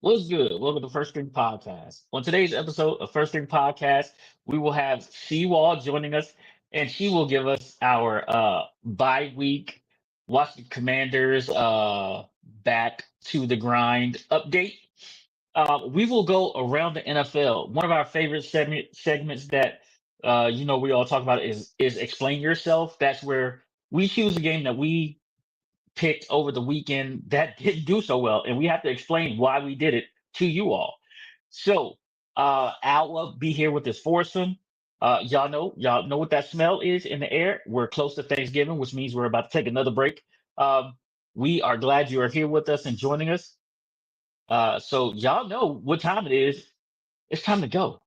What's good? Welcome to First String Podcast. On today's episode of First String Podcast, we will have CWall joining us, and she will give us our bye week Washington Commanders back to the grind update. We will go around the NFL. One of our favorite segments that we all talk about is explain yourself. That's where we choose a game that we picked over the weekend that didn't do so well, and we have to explain why we did it to you all. So, Al will be here with this foursome. Y'all know what that smell is in the air. We're close to Thanksgiving, which means we're about to take another break. Um, we are glad you are here with us and joining us. So y'all know what time it is. It's time to go.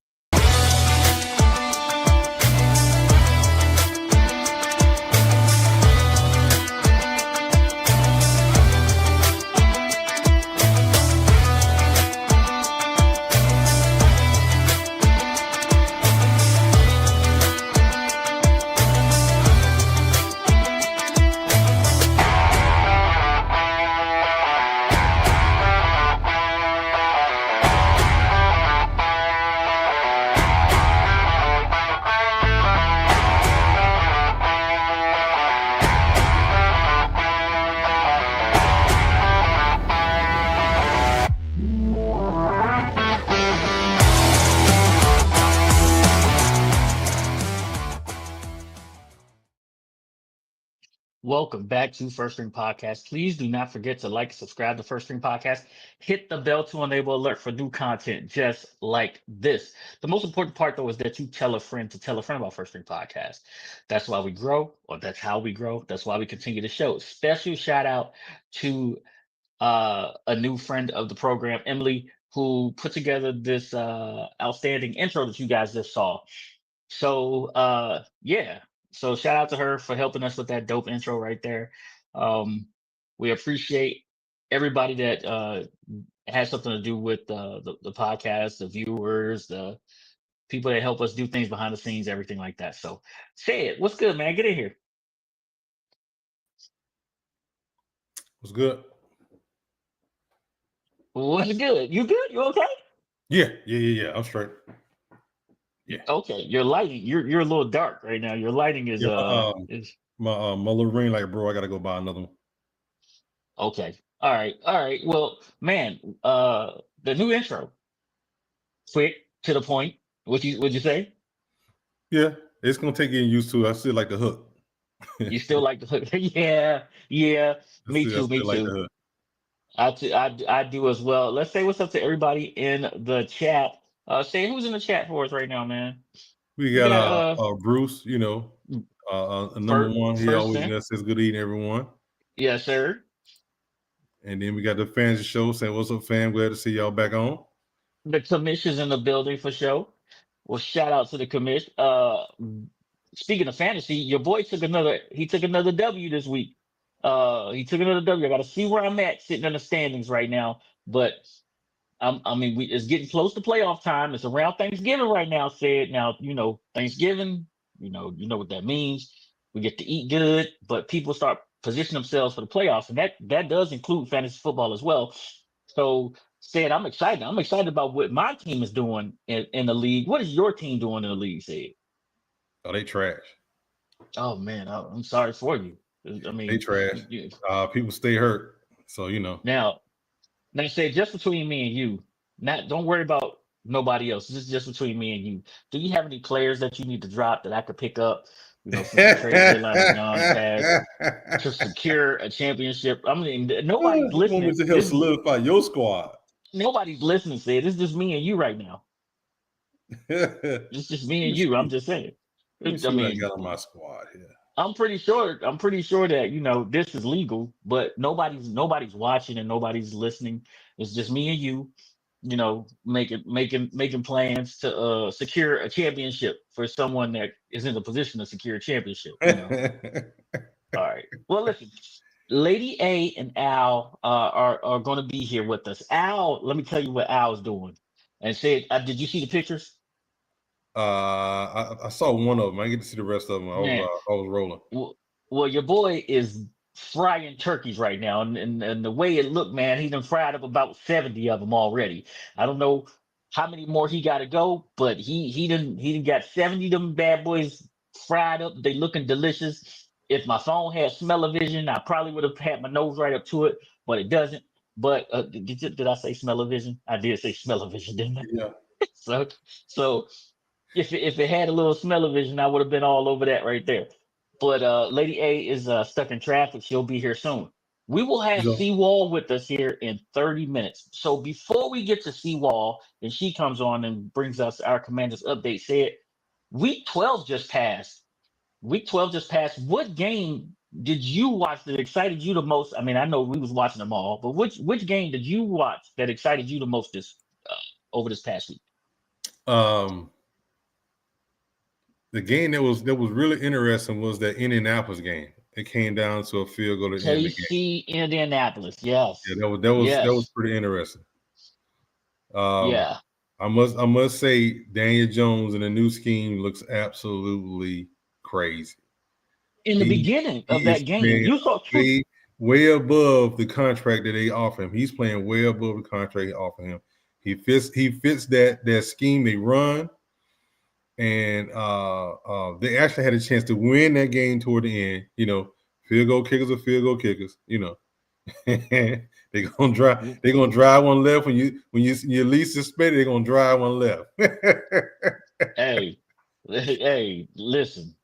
Welcome back to First String Podcast. Please do not forget to like, subscribe to First String Podcast. Hit the bell to enable alert for new content just like this. The most important part, though, is that you tell a friend to tell a friend about First String Podcast. That's why we grow, or that's how we grow. That's why we continue the show. Special shout out to a new friend of the program, Emily, who put together this outstanding intro that you guys just saw. So yeah. So shout out to her for helping us with that dope intro right there. Um we appreciate everybody that has something to do with the podcast, the viewers, the people that help us do things behind the scenes, everything like that. So say it. What's good, man? Get in here. What's good? What's good? You good? You okay? Yeah. I'm straight. Yeah. Okay. Your lighting, you're a little dark right now. Your lighting is Yeah. is My little ring, like, bro, I gotta go buy another one. okay. All right. All right. Well, man, the new intro. Quick, to the point. Would you say? Yeah, it's gonna take getting used to. I still like the hook. You still like the hook? Yeah, yeah. I Me still, I too. Me still like the too. hook. I do as well. Let's say what's up to everybody in the chat. Say who's in the chat for us right now, man. We We got got Bruce. Number first one. He first always in. says good evening, everyone. Yes, sir. And then we got the fans of the show saying, "What's up, fam? Glad to see y'all back on." The commission's in the building for show. Well, shout out to the commission. Speaking of fantasy, your boy took another W this week. He took another W. I got to see where I'm at sitting in the standings right now, but it's getting close to playoff time. It's around Thanksgiving right now. Said now, Thanksgiving. You know what that means. We get to eat good, but people start positioning themselves for the playoffs, and that does include fantasy football as well. So, said I'm excited. I'm excited about what my team is doing in the league. What is your team doing in the league? Said. Oh, they trash. Oh man, I'm sorry for you. I They mean, trash. People stay hurt. So now, now say just between me and you. Not don't worry about nobody else. This is just between me and you. Do you have any players that you need to drop that I could pick up? Since the trade deadline is gone past to secure a championship. I mean, nobody's You want me listening. to help This is solidify your squad? nobody's listening. Sid. It's just me and you right now. let It's just me me and you. I'm see. just saying. Let me I see what I mean, got on my squad here. I'm pretty sure. I'm pretty sure that this is legal, but nobody's watching and nobody's listening. It's just me and you. Making plans to secure a championship for someone that is in a position to secure a championship. All right. Well, listen. Lady A and Al are going to be here with us. Al, let me tell you what Al's doing. And said, did you see the pictures? I saw one of them. I didn't get to see the rest of them. Man, I was rolling. well, your boy is frying turkeys right now, and the way it looked, man, he done fried up about 70 of them already. I don't know how many more he got to go, but he done got 70 of them bad boys fried up. They looking delicious. If my phone had smell-o-vision, I probably would have had my nose right up to it, but it doesn't. But did I say smell-o-vision? I did say smell-o-vision, didn't I? Yeah. So so if it had a little smell-o-vision, I would have been all over that right there. But Lady A is stuck in traffic. She'll be here soon. We will have So, CWall with us here in 30 minutes. So before we get to CWall and she comes on and brings us our Commanders update, said week 12 just passed. Week 12 just passed. What game did you watch that excited you the most? I mean, I know we was watching them all, but which game did you watch that excited you the most this over this past week? um, the game that was really interesting was that Indianapolis game. It came down to a field goal at the end of the game. KC Indianapolis. Yes. Yeah, that was Yes. pretty interesting. Um, Yeah. I must say Daniel Jones in the new scheme looks absolutely crazy. In the He beginning he of is that game, playing you saw two. way above the contract that they offer him. He's playing way above the contract they offer him. He fits that scheme they run, and they actually had a chance to win that game toward the end. Field goal kickers are field goal kickers. They're gonna drive. They're gonna drive one left when you least suspect it. They're gonna drive one left. Hey, hey, listen.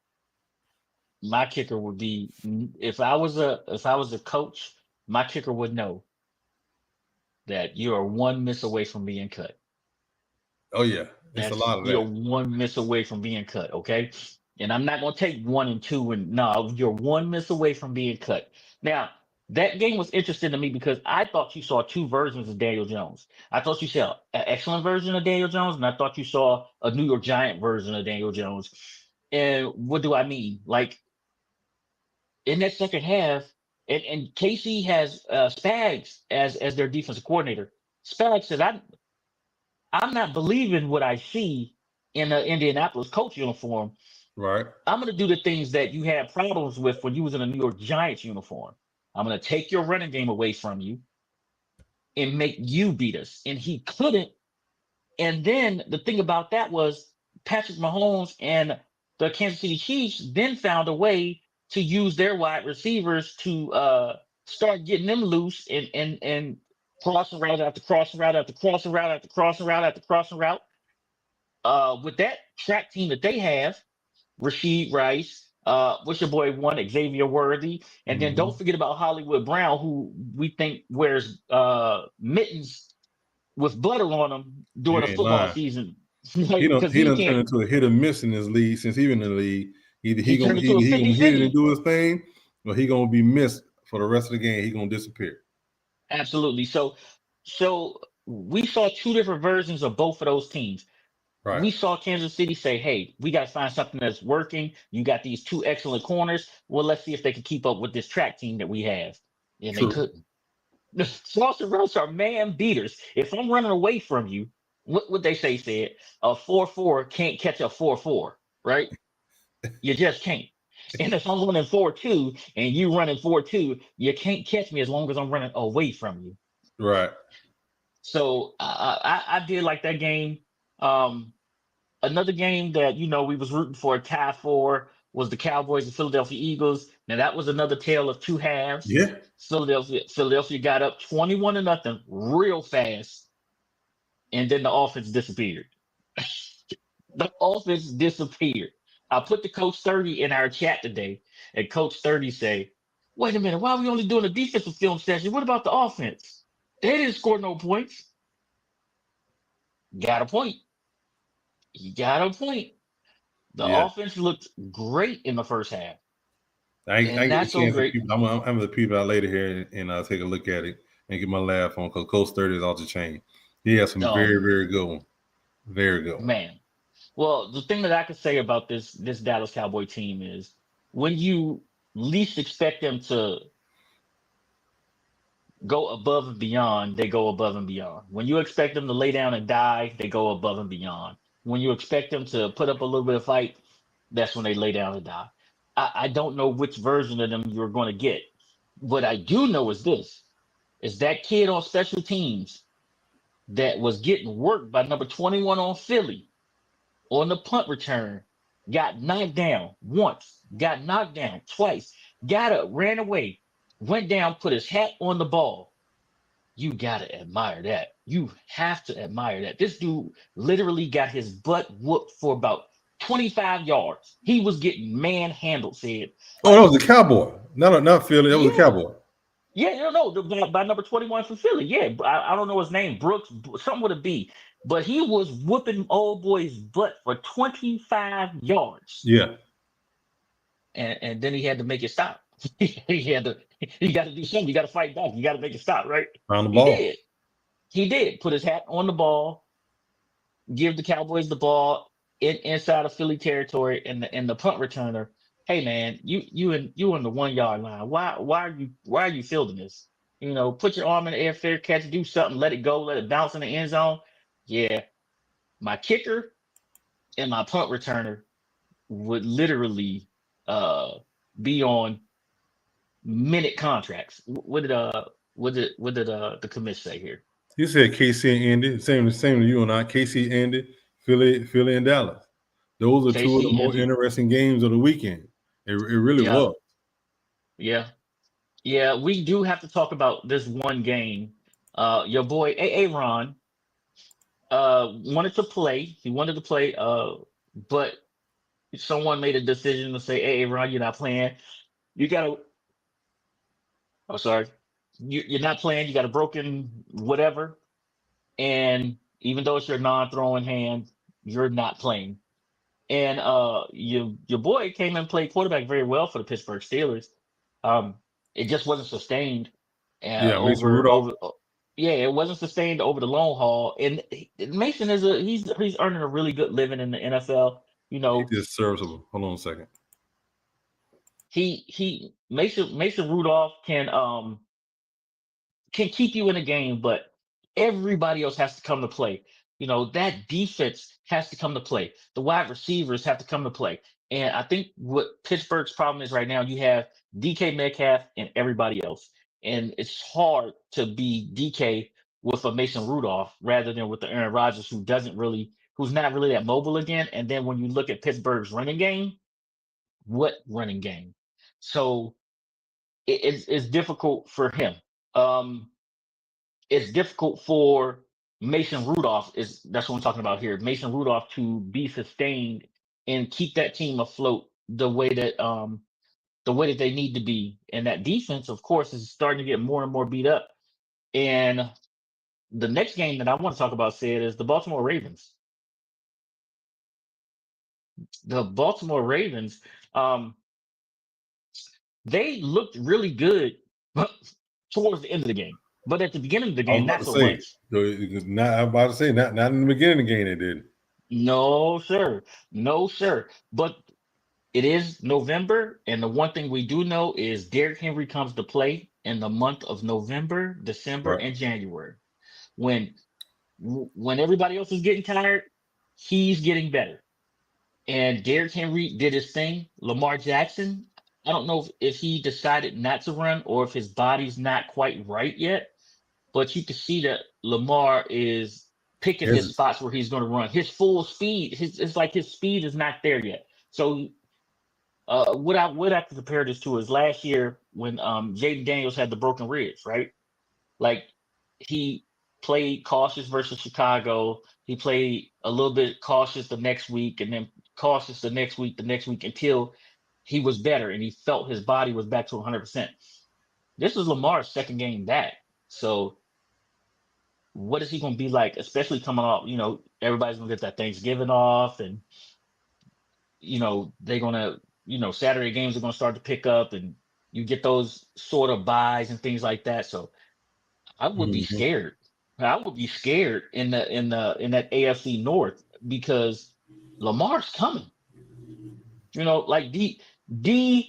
My kicker would be if I was a coach, my kicker would know that you are one miss away from being cut. Oh yeah, it's a lot of You're that. one miss away from being cut, okay? And I'm not gonna take one and two and no, you're one miss away from being cut. Now, that game was interesting to me because I thought you saw two versions of Daniel Jones. I thought you saw an excellent version of Daniel Jones, and I thought you saw a New York Giant version of Daniel Jones. And what do I mean? Like in that second half, and KC has Spags as their defensive coordinator. Spags said, I'm not believing what I see in the Indianapolis coach uniform. Right. I'm going to do the things that you had problems with when you was in a New York Giants uniform. I'm going to take your running game away from you and make you beat us. And he couldn't. And then the thing about that was Patrick Mahomes and the Kansas City Chiefs then found a way to use their wide receivers to start getting them loose and crossing route after crossing route after crossing route after crossing route after crossing route. With that track team that they have, Rasheed Rice, what's your boy one, Xavier Worthy, and then Mm-hmm. don't forget about Hollywood Brown, who we think wears mittens with butter on them You during the ain't football lying. season, He like don't because he he done turned can't. into a hit or miss in this league since he been in the league. Either He turned into a he gonna hit it and 50-50. do his thing, or he gonna be missed for the rest of the game. He gonna disappear. Absolutely. So we saw two different versions of both of those teams. Right. We saw Kansas City say, "Hey, we got to find something that's working. You got these two excellent corners. Well, let's see if they can keep up with this track team that we have." And they True. couldn't. The Slaughter routes are man beaters. If I'm running away from you, what would they say? Said a 4-4 can't catch a 4-4, right? You just can't. And if I'm running 4-2 and you running 4-2, you can't catch me as long as I'm running away from you. Right. So I did like that game. Um, Another game that we was rooting for a tie for was the Cowboys and Philadelphia Eagles. Now that was another tale of two halves. Yeah. Philadelphia got up 21-0 real fast, and then the offense disappeared. The offense disappeared. I put the Coach 30 in our chat today, and Coach 30 say, "Wait a minute, why are we only doing a defensive film session? What about the offense? They didn't score no points." Got a point. He got a point. The Yeah. offense looked great in the first half, I and get a not so chance to great. peep. I'm the people out later here and I'll take a look at it and get my laugh on because Coach 30 is off the chain. He has some very, Um, very good one. Very good one. man. Well, the thing that I could say about this Dallas Cowboy team is when you least expect them to go above and beyond, they go above and beyond. When you expect them to lay down and die, they go above and beyond. When you expect them to put up a little bit of fight, that's when they lay down and die. I don't know which version of them you're going to get. What I do know is this: is that kid on special teams that was getting worked by number 21 on Philly on the punt return, got knocked down once, got knocked down twice, got up, ran away, went down, put his hat on the ball. You gotta admire that. You have to admire that. This dude literally got his butt whooped for about 25 yards. He was getting manhandled, said. Oh, that Like, was a Cowboy. Not Philly. That was a yeah. Cowboy. Yeah, you know, by number 21 for Philly. Yeah, I don't know his name, Brooks, something with a B. But he was whooping old boy's butt for 25 yards. Yeah, And then he had to make it stop. he had to, you got to do something. You got to fight back. You got to make it stop, right? found the He ball. did. He did. Put his hat on the ball, give the Cowboys the ball inside of Philly territory, and the punt returner. Hey man, you in the 1 yard line. Why are you fielding this? You know, put your arm in the air, fair catch, do something, let it go, let it bounce in the end zone. Yeah, my kicker and my punt returner would literally uh be on minute contracts. What did the commission say here? You said KC and Indy, same to you and I. KC, Indy, Philly, and Dallas. Those are two of the KC more and interesting games of the weekend. It really yeah, was. yeah. Yeah, we do have to talk about this one game. Your boy Aaron wanted to play. He wanted to play, but someone made a decision to say, "Hey, Aaron, you're not playing. You got to." Oh, sorry, you're not playing. You got a broken whatever, and even though it's your non-throwing hand, you're not playing. And your boy came and played quarterback very well for the Pittsburgh Steelers. Um, it just wasn't sustained Yeah, Mason over Rudolph. yeah, it wasn't sustained over the long haul. And Mason is he's earning a really good living in the NFL. You He know, just serviceable. Hold on a second. he Mason Rudolph can keep you in a game, but everybody else has to come to play. You know, that defense has to come to play. The wide receivers have to come to play. And I think what Pittsburgh's problem is right now, you have DK Metcalf and everybody else. And it's hard to be DK with a Mason Rudolph rather than with the Aaron Rodgers who's not really that mobile again. And then when you look at Pittsburgh's running game, what running game? So it's difficult for him. Um, it's difficult for Mason Rudolph is that's what I'm talking about here. Mason Rudolph to be sustained and keep that team afloat the way that they need to be. And that defense, of course, is starting to get more and more beat up. And the next game that I want to talk about said is the Baltimore Ravens. The Baltimore Ravens, um, they looked really good towards the end of the game. But at the beginning of the I was game, about not to so say. much. I'm about to say not in the beginning of the game they did. No, sir. No, sir. But it is November, and the one thing we do know is Derrick Henry comes to play in the month of November, December, Right. and January. When when everybody else is getting tired, he's getting better. And Derrick Henry did his thing. Lamar Jackson, I don't know if he decided not to run or if his body's not quite right yet, but you can see that Lamar is picking his Yes. spots where he's going to run. His full speed, it's like his speed is not there yet. So what I would have to compare this to is last year when Jaden Daniels had the broken ribs, right? Like he played cautious versus Chicago. He played a little bit cautious the next week, and then cautious the next week until he was better and he felt his body was back to 100%. This is Lamar's second game back, so what is he going to be like? Especially coming off, everybody's going to get that Thanksgiving off, and they're gonna, Saturday games are gonna start to pick up and you get those sort of buys and things like that. So I would be Mhm. scared. I would be scared in that AFC North because Lamar's coming. Like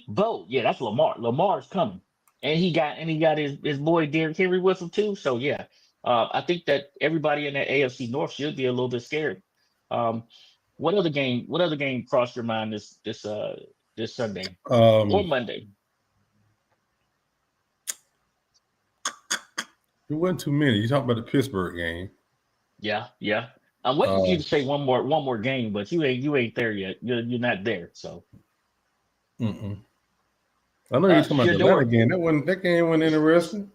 Bo. Yeah, that's Lamar. Lamar's coming. And he got his boy Derrick Henry with him too. So yeah. I think that everybody in that AFC North should be a little bit scared. Um, what other game crossed your mind this Sunday or Um, Monday? It wasn't too many. You talking about the Pittsburgh game? Yeah, yeah. I'm waiting for you to say one more game, but you ain't there yet. You're not there. So Mm-mm. I know you're talking about the Atlanta Shador game. That game wasn't interesting.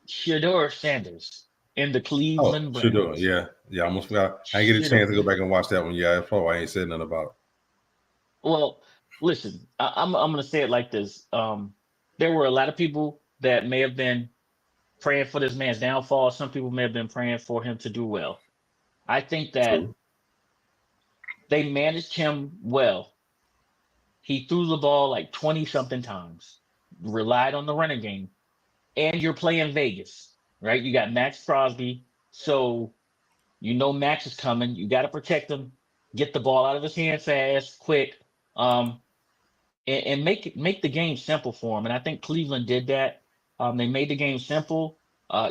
Shador Sanders in the Oh, Cleveland sure do. Browns. Yeah, yeah. I almost forgot. I didn't get a chance Shador. to go back and watch that one. Yeah, that's probably why I ain't said nothing about it. Well, listen, I'm gonna say it like this. There were a lot of people that may have been praying for this man's downfall. Some people may have been praying for him to do well. I think that True. they managed him well. He threw the ball like 20 something times, relied on the running game, and you're playing Vegas, right? You got Max Crosby, so you know Max is coming. You got to protect him, get the ball out of his hand fast, quick, um, and make the game simple for him. And I think Cleveland did that. They made the game simple.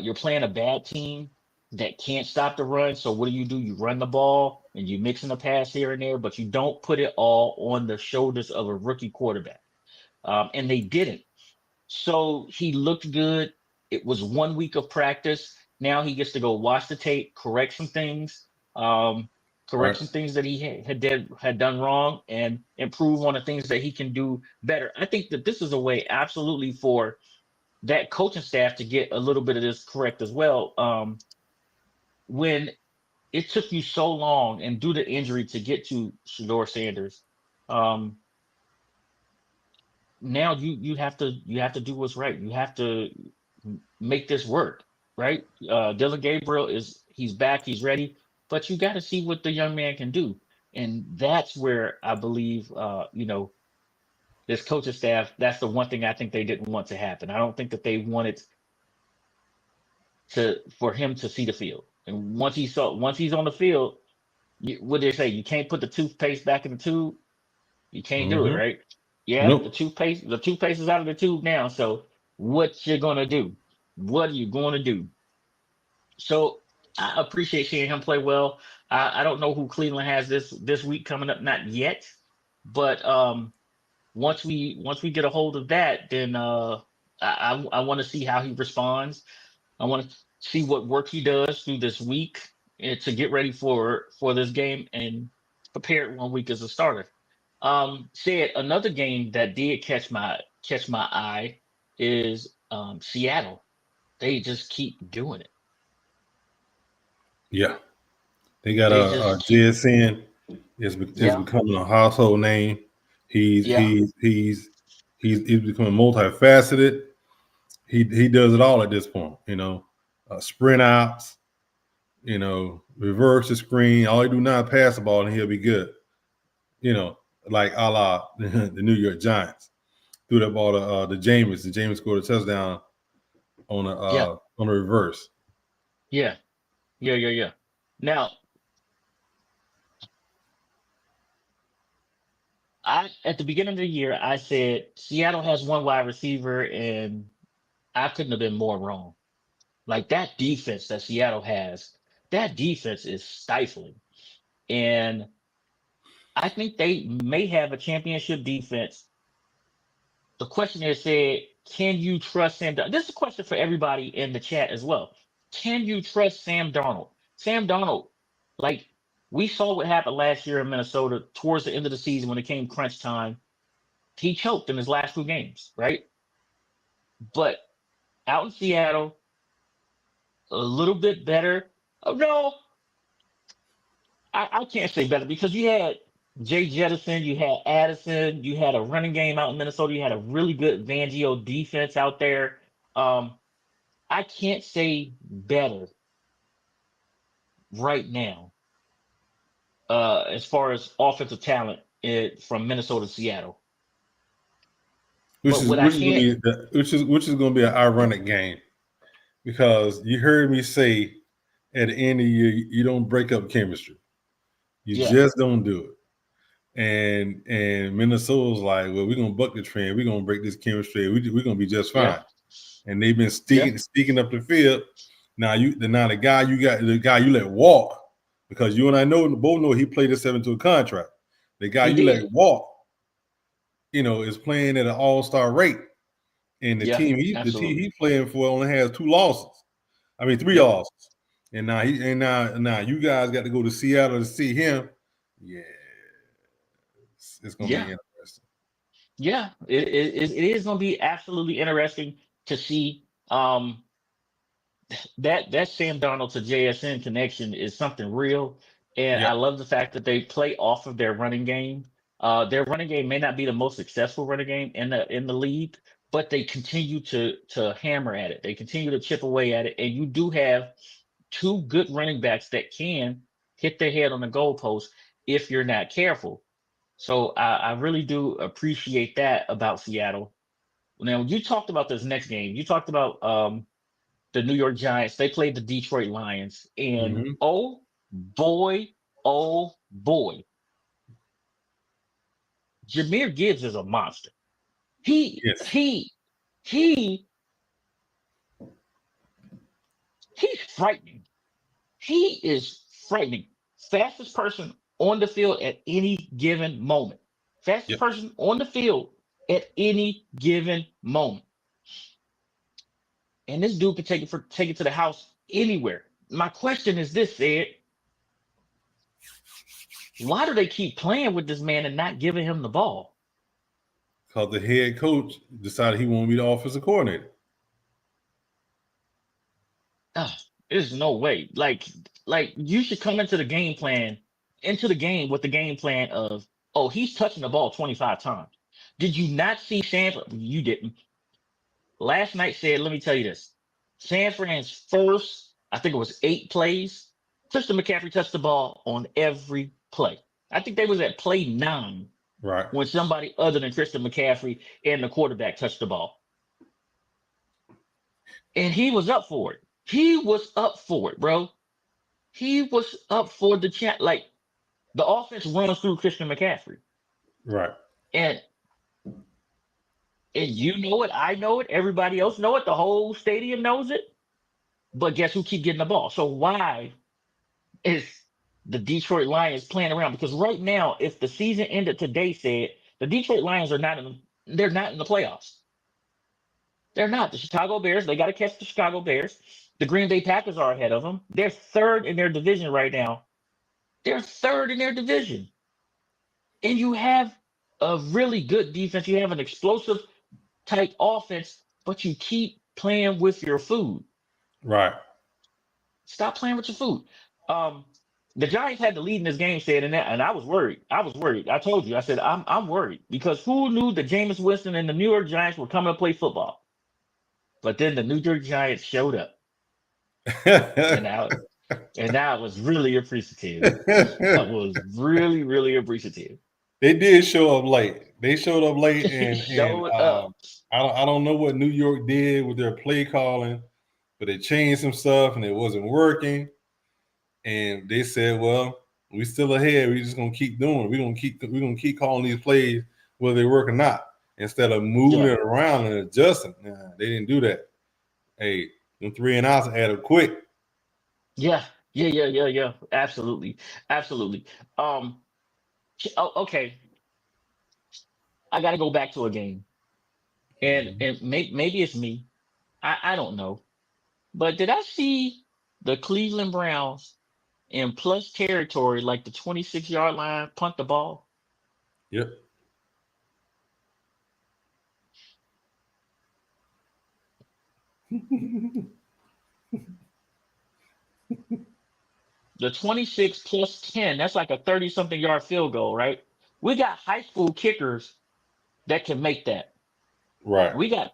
You're playing a bad team that can't stop the run. So what do? You run the ball and you mix in a pass here and there, but you don't put it all on the shoulders of a rookie quarterback. And they didn't. So he looked good. It was 1 week of practice. Now he gets to go watch the tape, um, correct Right. some things that he had done wrong, and improve on the things that he can do better. I think that this is a way, absolutely, for that coaching staff to get a little bit of this correct as well. When it took you so long and due to injury to get to Shador Sanders, um, now you have to do what's right. You have to make this work, right? Dylan Gabriel he's back, he's ready, but you got to see what the young man can do, and that's where I believe, this coaching staff. That's the one thing I think they didn't want to happen. I don't think that they wanted for him to see the field, and once he's on the field, what do they say? You can't put the toothpaste back in the tube. You can't do it, Mm-hmm. right? Yeah, the Nope. toothpaste is out of the tube now. So what you gonna do? What are you going to do? So I appreciate seeing him play well. I don't know who Cleveland has this week coming up, not yet, but once we get a hold of that, then I want to see how he responds. I want to see what work he does through this week, to get ready for this game and prepare it 1 week as a starter. Said another game that did catch my eye is Seattle. They just keep doing it. Yeah. They got They a just keep, JSN is yeah, becoming a household name. He's yeah, he's he's he's becoming multifaceted. He does it all at this point. Sprint outs. Reverse the screen. All he do now is pass the ball and he'll be good. Like a la the New York Giants threw that ball to Jameis, and Jameis scored a touchdown yeah, on a reverse. yeah, yeah, yeah, yeah. Now, I at the beginning of the year, I said Seattle has one wide receiver, and I couldn't have been more wrong. Like that defense that Seattle has, that defense is stifling. And I think they may have a championship defense. The questioner said, can you trust Sam Darnold? This is a question for everybody in the chat as well. Can you trust Sam Darnold? Sam Darnold, like we saw what happened last year in Minnesota towards the end of the season when it came crunch time. He choked in his last two games, right? But out in Seattle, a little bit better. Oh, no, I can't say better because you had Jay Jettison, you had Addison, you had a running game out in Minnesota, you had a really good Vangio defense out there. Um, I can't say better right now, as far as offensive talent, from Minnesota to Seattle. Which But is what I which is going can't, to be which is going to be an ironic game because you heard me say at the end of the year you don't break up chemistry, you yeah, just don't do it. And Minnesota's like, well, we're gonna buck the trend, we're gonna break this chemistry, we're gonna be just yeah, fine. And they've been yeah, sticking up the field. Now the guy you let walk because you and I both know he played himself into a contract. The guy he you let did. walk, is playing at an all-star rate. And the Yeah, team absolutely. he playing for only has 2 losses. I mean, 3 Yep. losses. And now you guys got to go to Seattle to see him. Yeah, it's gonna be Yeah. interesting. Yeah. It is going to be absolutely interesting to see. That Sam Darnold to JSN connection is something real, and Yeah, I love the fact that they play off of their running game. Their running game may not be the most successful running game in the league, but they continue to hammer at it. They continue to chip away at it, and you do have two good running backs that can hit their head on the goalpost if you're not careful. So I really do appreciate that about Seattle. Now you talked about this next game. You talked about the New York Giants. They played the Detroit Lions, and hmm boy, oh boy, Jameer Gibbs is a monster. He yes, he he he's frightening. He is frightening. Fastest person on the field at any given moment. Fastest yep. person on the field at any given moment. And this dude can take it to the house anywhere. My question is this, Ed. Why do they keep playing with this man and not giving him the ball? Because the head coach decided he won't be the offensive coordinator. Ugh, there's no way. Like you should come into the game with the game plan of, oh, he's touching the ball 25 times. Did you not see Sanford? You didn't. Last night said, let me tell you this. San Fran's first, I think it was 8 plays. Christian McCaffrey touched the ball on every play. I think they was at play 9 Right, when somebody other than Christian McCaffrey and the quarterback touched the ball. And he was up for it. He was up for it, bro. He was up for the chat. Like the offense runs through Christian McCaffrey. right. And you know it, I know it, everybody else know it, the whole stadium knows it. But guess who keep getting the ball? So why is the Detroit Lions playing around? Because right now, if the season ended today, said the Detroit Lions are not in they're not in the playoffs. They're not. The Chicago Bears, they got to catch the Chicago Bears. The Green Bay Packers are ahead of them. They're third in their division right now. They're third in their division. And you have a really good defense. You have an explosive type offense, but you keep playing with your food. Right. Stop playing with your food. Um, the Giants had the lead in this game, said, and I was worried. I was worried. I told you. I said I'm worried because who knew that Jameis Winston and the New York Giants were coming to play football? But then the New York Giants showed up, and I was really appreciative. I was really, really appreciative. They did show up late. They showed up late, They and showed up. I don't know what New York did with their play calling, but they changed some stuff and it wasn't working. And they said, "Well, we still ahead. We just gonna keep doing it. We're gonna keep calling these plays whether they work or not, instead of moving Yeah, it around and adjusting." Nah, they didn't do that. Hey, them 3 and outs added quick. yeah, yeah. Absolutely, absolutely. Um, okay. I got to go back to a game, and Mhm. maybe it's me. I don't know, but did I see the Cleveland Browns in plus territory, like the 26-yard line, punt the ball? Yep. The 26 plus 10, that's like a 30 something yard field goal, right? We got high school kickers that can make that. Right. We got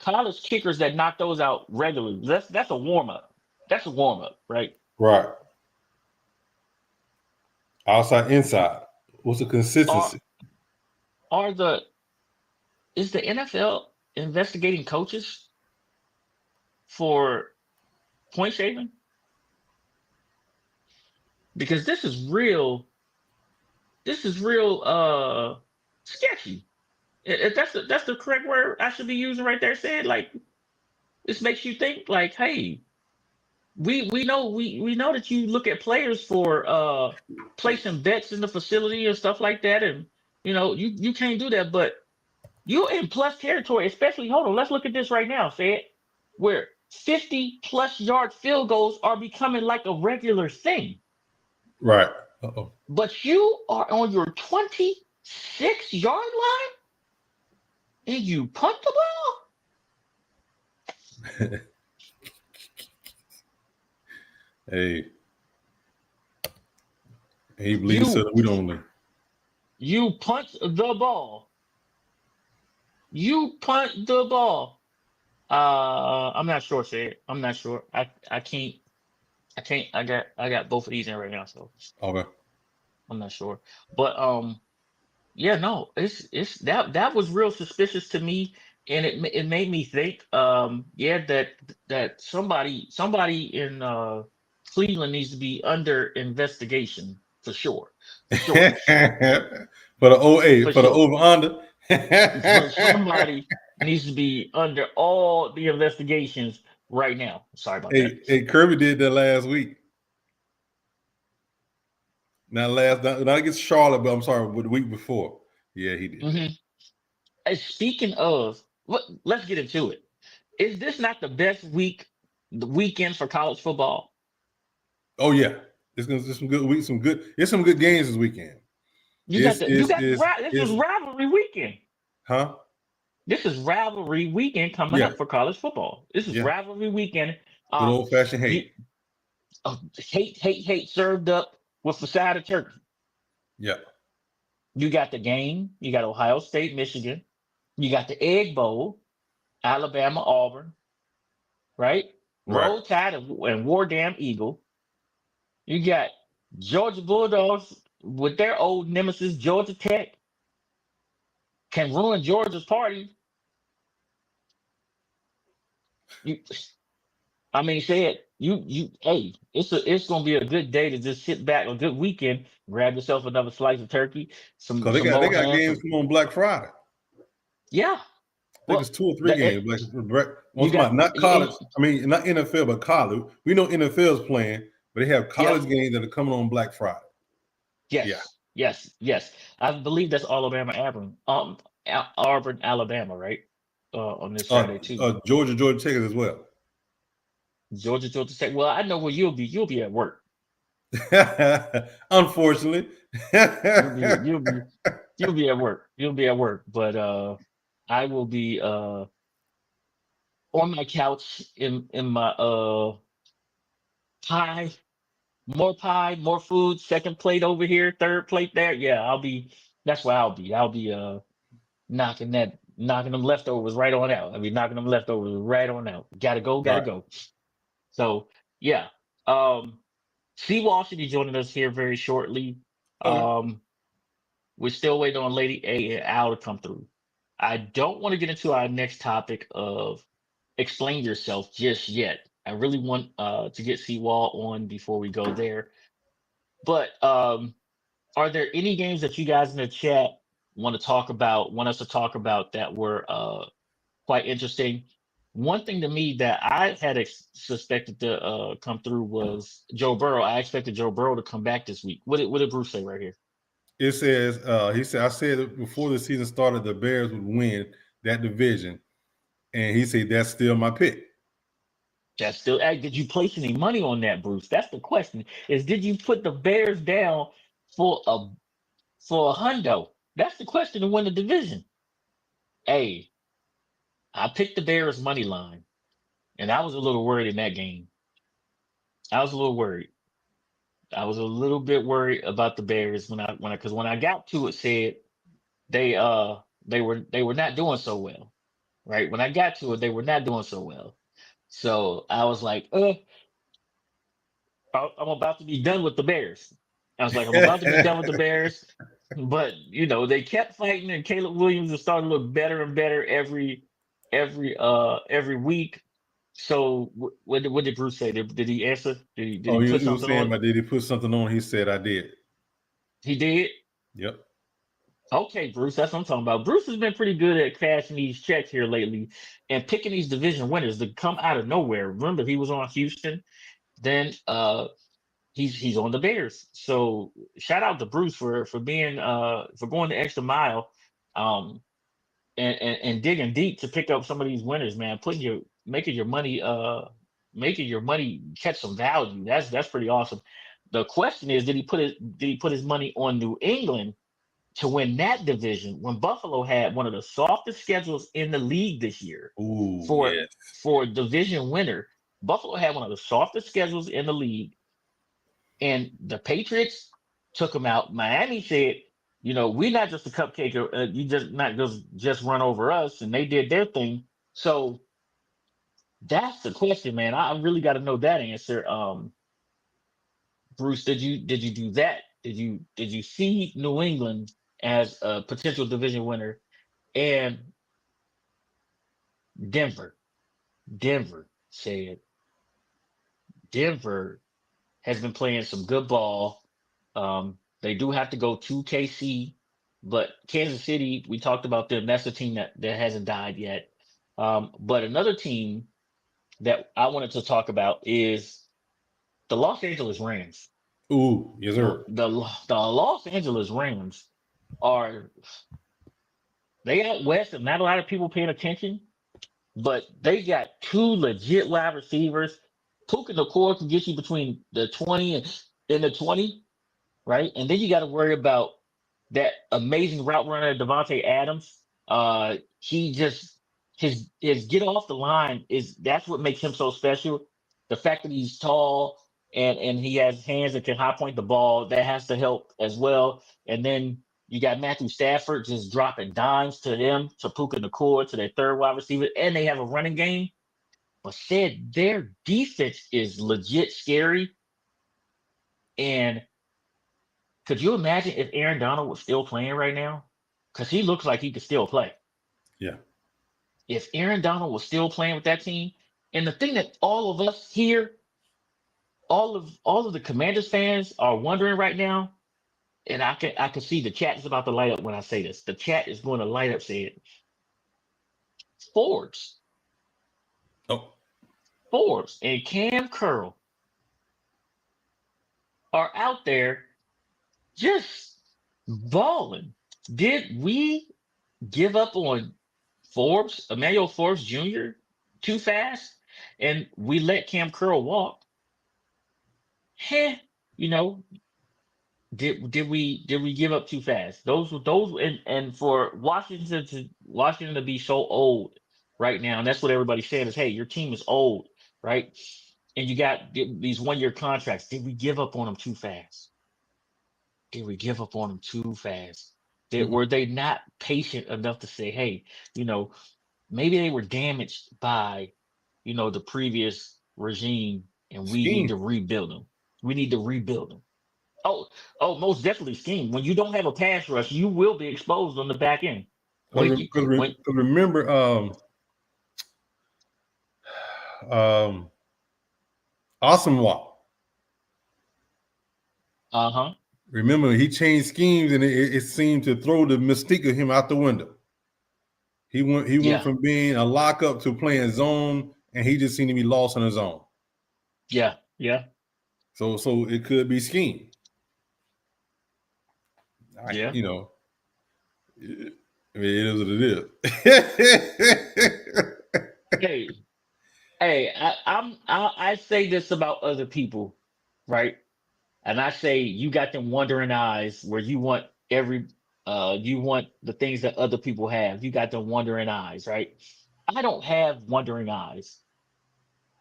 college kickers that knock those out regularly. That's a warm up. That's a warm up, right? Right. Outside, inside. What's the Are consistency? are the is the NFL investigating coaches for point shaving? Because this is real sketchy. If that's the correct word I should be using right there, said like this makes you think like, hey, we know that you look at players for placing bets in the facility and stuff like that, and you can't do that, but you in plus territory, especially hold on, let's look at this right now, said where 50-plus yard field goals are becoming like a regular thing. Right. Uh-oh. But you are on your 26-yard line and you punt the ball? Hey, he believes so You that we don't leave. you punt the ball. You punt the ball. I'm not sure, Sid. I'm not sure. I can't. I got both of these in right now, so Okay. I'm not sure. But yeah, no, it's that was real suspicious to me, and it made me think, yeah, that somebody in Cleveland needs to be under investigation for sure, for sure, For the 08, for for the sure. over under. Somebody needs to be under all the investigations right now. Sorry about that. Hey, Kirby did that last week. Not against Charlotte, but I'm sorry, but the week before. Yeah, he did that. Hmm. And speaking of, let's get into it. Is this not the best the weekend for college football? Oh yeah, there's some good weeks, there's some good games this weekend. This is It's rivalry weekend. huh? This is rivalry weekend coming Yeah, up for college football. This is yeah. rivalry weekend. Good old fashioned You hate. hate served up with a side of turkey. Yeah, You got the game. You got Ohio State, Michigan. You got the Egg Bowl, Alabama, Auburn, right? right. Roll Tide and War Damn Eagle. You got Georgia Bulldogs with their old nemesis, Georgia Tech, can ruin Georgia's party. You, I mean, said hey, it's gonna be a good day to just sit back, a good weekend, grab yourself another slice of turkey, Because some they more got ham, games come on Black Friday. yeah. I think Well, it's 2 or 3 the, games. you Once got not college. I mean, not NFL, but college. We know NFL's playing, but they have yeah, college games that are coming on Black Friday. Yeah. yes. I believe that's Alabama, Auburn, Alabama, right? On this Friday too. Georgia Tech as well. Georgia Tech. Well, I know where you'll be. You'll be at work. Unfortunately. You'll be you'll be you'll be at work. You'll be at work. But I will be on my couch in my pie, more food, second plate over here, third plate there. Yeah, that's where I'll be. I'll be knocking them leftovers right on out. I'll be knocking them leftovers right on out. Gotta Right. go. So yeah. Um CWall should be joining us here very shortly. Okay. Um we're still waiting on Lady A and Al to come through. I don't want to get into our next topic of explain yourself just yet. I really want to get CWall on before we go there. But are there any games that you guys in the chat want us to talk about that were quite interesting? One thing to me that I had suspected to come through was Joe Burrow. I expected Joe Burrow to come back this week. What did Bruce say right here? It says, he said, I said before the season started, the Bears would win that division. And he said, that's still my pick. That's still. Hey, did you place any money on that, Bruce? That's the question. Is did you put the Bears down for a hundo? That's the question to win the division. Hey, I picked the Bears money line, and I was a little worried in that game. I was a little worried. I was a little bit worried about the Bears because when I got to it, said they they were not doing so well, right? When I got to it, they were not doing so well. So I was like, I'm about to be done with the Bears. I was like, I'm about to be done with the Bears, but they kept fighting, and Caleb Williams was starting to look better and better every week. So what did Bruce say? Did he answer? Did Oh, he put he was something saying, on? but did he put something on? He said, I did. He did. Yep. Okay, Bruce, that's what I'm talking about. Bruce has been pretty good at cashing these checks here lately and picking these division winners to come out of nowhere. Remember, he was on Houston, then he's on the Bears. So shout out to Bruce for being for going the extra mile, and digging deep to pick up some of these winners, man. making your money catch some value. That's pretty awesome. The question is, did he put his money on New England to win that division when Buffalo had one of the softest schedules in the league this year Ooh, for yes. for a division winner? Buffalo had one of the softest schedules in the league, and the Patriots took them out. Miami said, we're not just a cupcake. You just not just run over us, and they did their thing. So that's the question, man. I really got to know that answer. Bruce, did you do that? Did you see New England as a potential division winner? And Denver, Denver said Denver has been playing some good ball. They do have to go to KC, but Kansas City, we talked about them. That's a team that hasn't died yet. But another team that I wanted to talk about is the Los Angeles Rams. Ooh, yes, The sir. the the Los Angeles Rams are they out west and not a lot of people paying attention, but they got two legit wide receivers. Puka Nacua can get you between the 20 and the 20, right? And then you got to worry about that amazing route runner Devontae Adams. He just his get off the line is that's what makes him so special. The fact that he's tall and he has hands that can high point the ball that has to help as well. And then you got Matthew Stafford just dropping dimes to them to Puka Nacua to their third wide receiver, and they have a running game. But said their defense is legit scary. And could you imagine if Aaron Donald was still playing right now? Because he looks like he could still play. Yeah. If Aaron Donald was still playing with that team, and the thing that all of us here, all of the Commanders fans are wondering right now, and I can see the chat is about to light up when I say this. The chat is going to light up saying Forbes, Oh, Forbes, and Cam Curl are out there just balling. Did we give up on Emmanuel Forbes Jr. too fast, and we let Cam Curl walk? Heh, you know, did we give up too fast? Those and for Washington to be so old right now, and that's what everybody's saying is, hey, your team is old, right? And you got these 1 year contracts. Did we give up on them too fast? Did we give up on them too fast? mm, Were they not patient enough to say, hey, you know, maybe they were damaged by, the previous regime, and we need scheme. to rebuild them. We need to rebuild them. Oh, oh, most definitely scheme. When you don't have a pass rush, you will be exposed on the back end. When you when Remember, um, Awesome Walk. uh-huh. Remember, he changed schemes, and it seemed to throw the mystique of him out the window. He went Yeah, from being a lockup to playing zone, and he just seemed to be lost in his zone. yeah, yeah, So it could be scheme. yeah. You know, I mean, it is what it is. Hey, hey, I say this about other people, right? And I say you got them wandering eyes where you want the things that other people have. You got them wandering eyes, right? I don't have wandering eyes.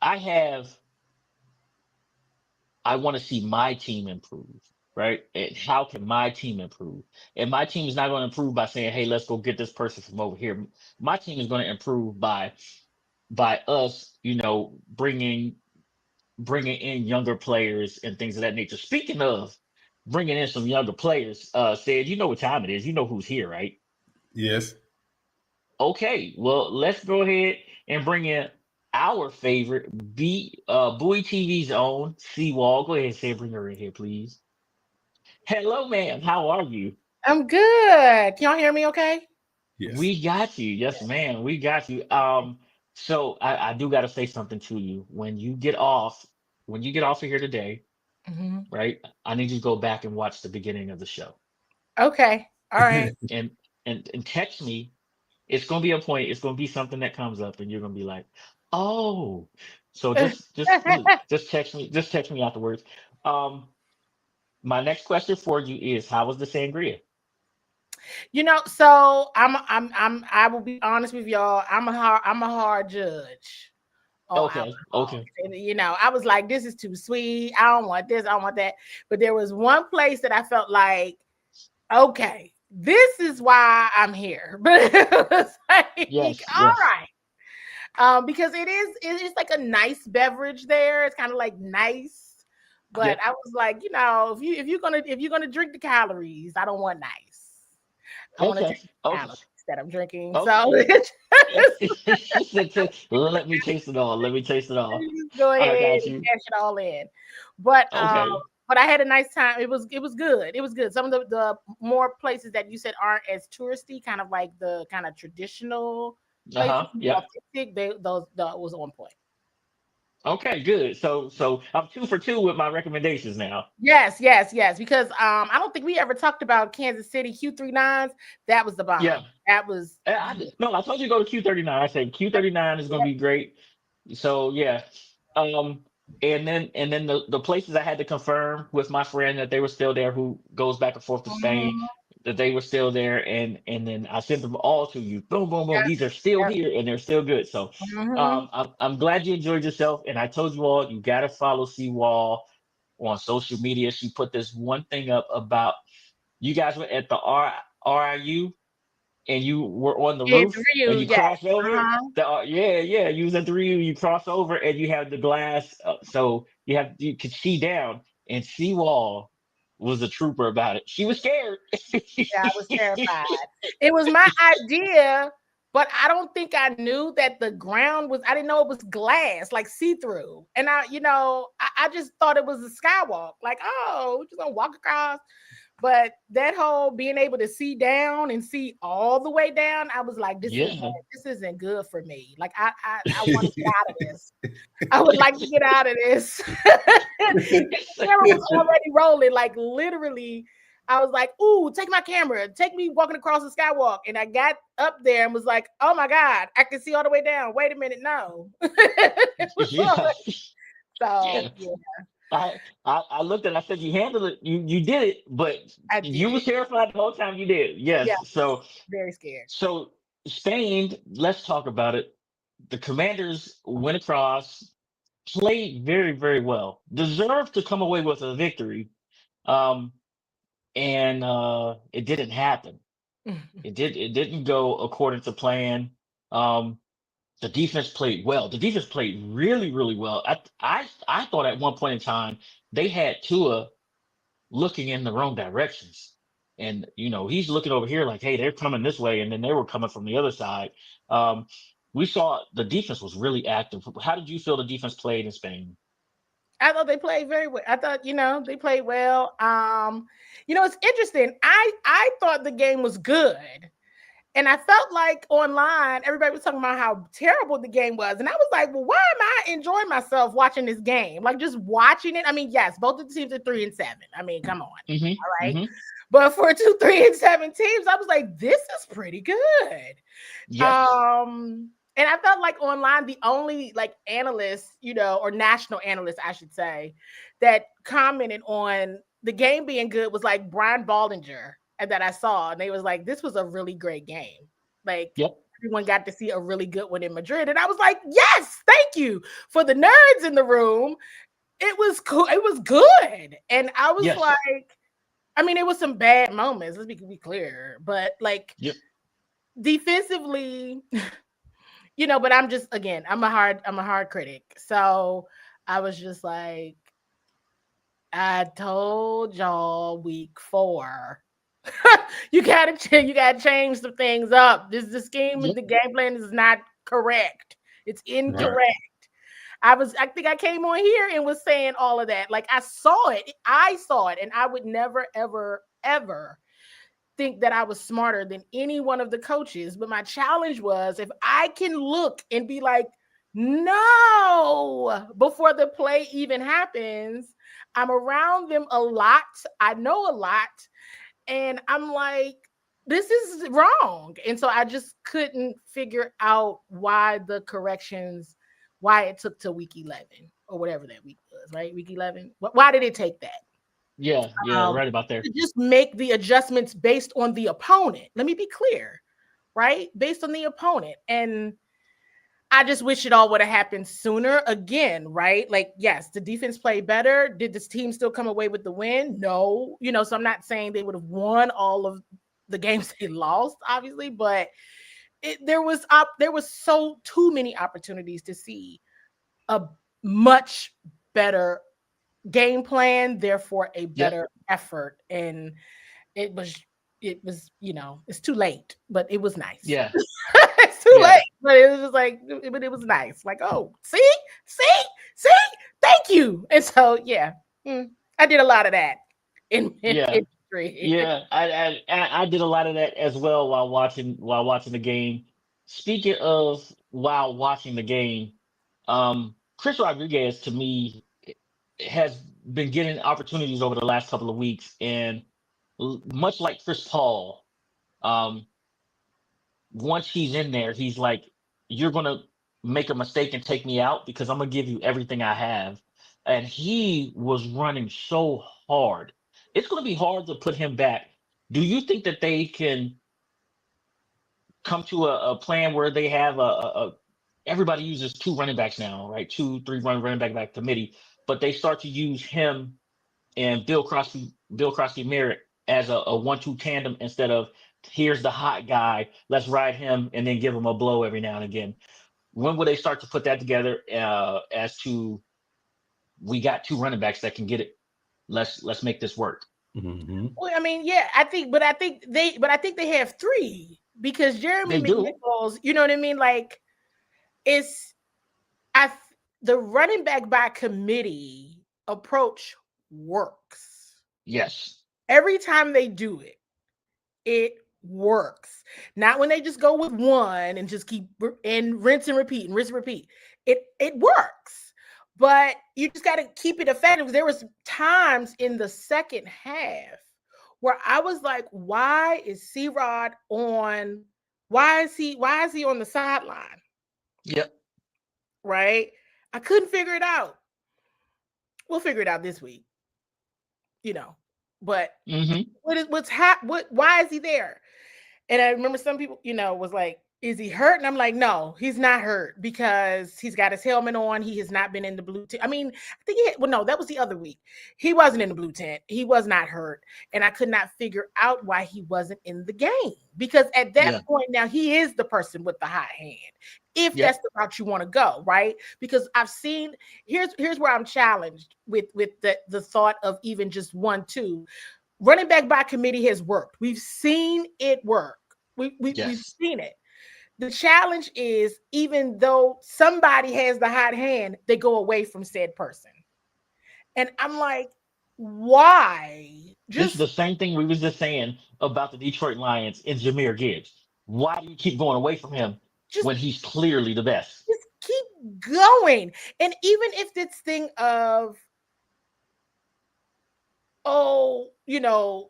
I have I want to see my team improve, right? And how can my team improve? And my team is not going to improve by saying, "Hey, let's go get this person from over here." My team is going to improve by us, bringing in younger players and things of that nature. Speaking of bringing in some younger players, said, you know what time it is. You know who's here, right? Yes. Okay, well, let's go ahead and bring in our favorite Bowie TV's own CWall. Go ahead and say bring her in here, please. Hello, ma'am. How are you? I'm good. Can y'all hear me okay? Yes. We got you. Yes, ma'am. We got you. So I do gotta say something to you. When you get off of here today, Hmm. right? I need you to go back and watch the beginning of the show. Okay. All right. And text me. It's gonna be a point, it's gonna be something that comes up, and you're gonna be like, Oh, so just text me afterwards. Um, my next question for you is, how was the sangria? So I will be honest with y'all. I'm a hard judge on Okay, alcohol. okay. And, I was like, this is too sweet. I don't want this. I don't want that. But there was one place that I felt like, okay, this is why I'm here. But it was like, Yes, all yes. right. Because it is like a nice beverage there. It's kind of like nice. But Yep. I was like, if you're gonna drink the calories, I don't want nice. I want to Okay. drink the Okay. calories that I'm drinking. So Okay. She said, Let me taste it all. Let me taste it all." just go I ahead got and you. cash it all in. But Okay. I had a nice time. It was good. It was good. Some of the more places that you said aren't as touristy, kind of like the kind of traditional places, Uh-huh. more Yep. authentic. Those was on point. Okay, good. So I'm 2 for 2 with my recommendations now. Yes, yes, yes. Because I don't think we ever talked about Kansas City Q39s. That was the Yeah. bomb. That was good. No, I told you to go to Q39. I said Q39 is going to Yep. be great. So yeah. Um, and then the places I had to confirm with my friend that they were still there, who goes back and forth to Spain, Mhm. that they were still there, and then I sent them all to you. Boom, boom, boom. Yep, These are still yep. here and they're still good. So Mhm. I'm glad you enjoyed yourself. And I told you all, you gotta follow CWall on social media. She put this one thing up about, you guys were at the RIU and you were on the It's roof and real, you yes. crossed over. Uh-huh. Yeah, yeah, you was at the Rio, you cross over and you have the glass, so you could see down. And Seawall was a trooper about it. She was scared. Yeah, I was terrified. It was my idea, but I don't think I knew that the ground was, I didn't know it was glass, like see-through. And I just thought it was a skywalk. Like, oh, we're just gonna walk across. But that whole being able to see down and see all the way down, I was like, Yeah. this isn't good for me. Like I want to get out of this. I would like to get out of this. The camera was already rolling, like literally. I was like, "Ooh, take my camera, take me walking across the skywalk." And I got up there and was like, "Oh my god, I can see all the way down. Wait a minute, no." It was Yeah. already, Yeah. so yeah, I looked at it, I said, you handled it, you did it, but I you was did. terrified the whole time you did. Yeah, Yes. So very scared. so Spain, let's talk about it. The Commanders went across, played very, very well, deserved to come away with a victory. Um, and it didn't happen. It didn't go according to plan. Um, the defense played well. The defense played really, really well. I thought at one point in time they had Tua looking in the wrong directions. And he's looking over here like, hey, they're coming this way, and then they were coming from the other side. Um, we saw the defense was really active. How did you feel the defense played in Spain? I thought they played very well. I thought, they played well. It's interesting. I thought the game was good. And I felt like online, everybody was talking about how terrible the game was. And I was like, well, why am I enjoying myself watching this game? Like just watching it. I mean, yes, both of the teams are 3-7. I mean, come on. Hmm. All right. Hmm. But for 2, 3, and 7 teams, I was like, this is pretty good. Yes. And I felt like online, the only like analysts, or national analysts, I should say, that commented on the game being good was like Brian Baldinger, and that I saw, and they was like, this was a really great game. Like Yep. everyone got to see a really good one in Madrid. And I was like, yes, thank you. For the nerds in the room, it was cool, it was good. And I was Yes. like, I mean, it was some bad moments, let's be clear, but like Yep. defensively, but I'm a hard critic. So I was just like, I told y'all week 4. You gotta change some things up. This the scheme and Yep. the game plan is not correct. It's Right. incorrect. I think I came on here and was saying all of that. Like I saw it, and I would never, ever, ever think that I was smarter than any one of the coaches. But my challenge was, if I can look and be like, no, before the play even happens, I'm around them a lot. I know a lot. And I'm like, this is wrong. And so I just couldn't figure out why the corrections why it took to week 11 or whatever that week was, right? Week 11. Why did it take that? Yeah, right about there. To just make the adjustments based on the opponent. Let me be clear, right? Based on the opponent. And I just wish it all would have happened sooner. Again, right? Like, yes, the defense played better. Did this team still come away with the win? No. So I'm not saying they would have won all of the games they lost, obviously, but there was so too many opportunities to see a much better game plan, therefore a better effort. And it was it's too late, but it was nice. Yeah. It's too late, but it was just like, but it was nice. Like, oh, see, thank you. And so, yeah, I did a lot of that in history. Yeah, I did a lot of that as well while watching the game. Speaking of while watching the game, Chris Rodriguez to me has been getting opportunities over the last couple of weeks, and much like Chris Paul, once he's in there, he's like, you're gonna make a mistake and take me out because I'm gonna give you everything I have. And he was running so hard. It's gonna be hard to put him back. Do you think that they can come to a plan where they have everybody uses 2 running backs now, right? 2-3 running back committee, but they start to use him and Bill Crosby Merritt as a 1-2 tandem instead of here's the hot guy, let's ride him and then give him a blow every now and again. When will they start to put that together as to we got 2 running backs that can get it? Let's make this work. Mm-hmm. Well, I mean, yeah, I think they have 3 because Jeremy McNichols, you know what I mean? Like, the running back by committee approach works. Yes. Every time they do it, it works. Not when they just go with one and just keep and rinse and repeat and rinse and repeat. It works, but you just got to keep it effective. There was times in the second half where I was like, why is C-Rod on? Why is he on the sideline? Yep. Right. I couldn't figure it out. We'll figure it out this week. But why is he there? And I remember some people, was like, is he hurt? And I'm like, no, he's not hurt because he's got his helmet on. He has not been in the blue tent. I mean, I think no, that was the other week. He wasn't in the blue tent. He was not hurt. And I could not figure out why he wasn't in the game because at that point now he is the person with the hot hand. If that's the route you want to go, right? Because I've seen, here's where I'm challenged with the thought of even just 1-2. Running back by committee has worked. We've seen it work. We've seen it. The challenge is, even though somebody has the hot hand, they go away from said person. And I'm like, why? This is the same thing we was just saying about the Detroit Lions and Jahmyr Gibbs. Why do you keep going away from him when he's clearly the best? Just keep going. And even if this thing of,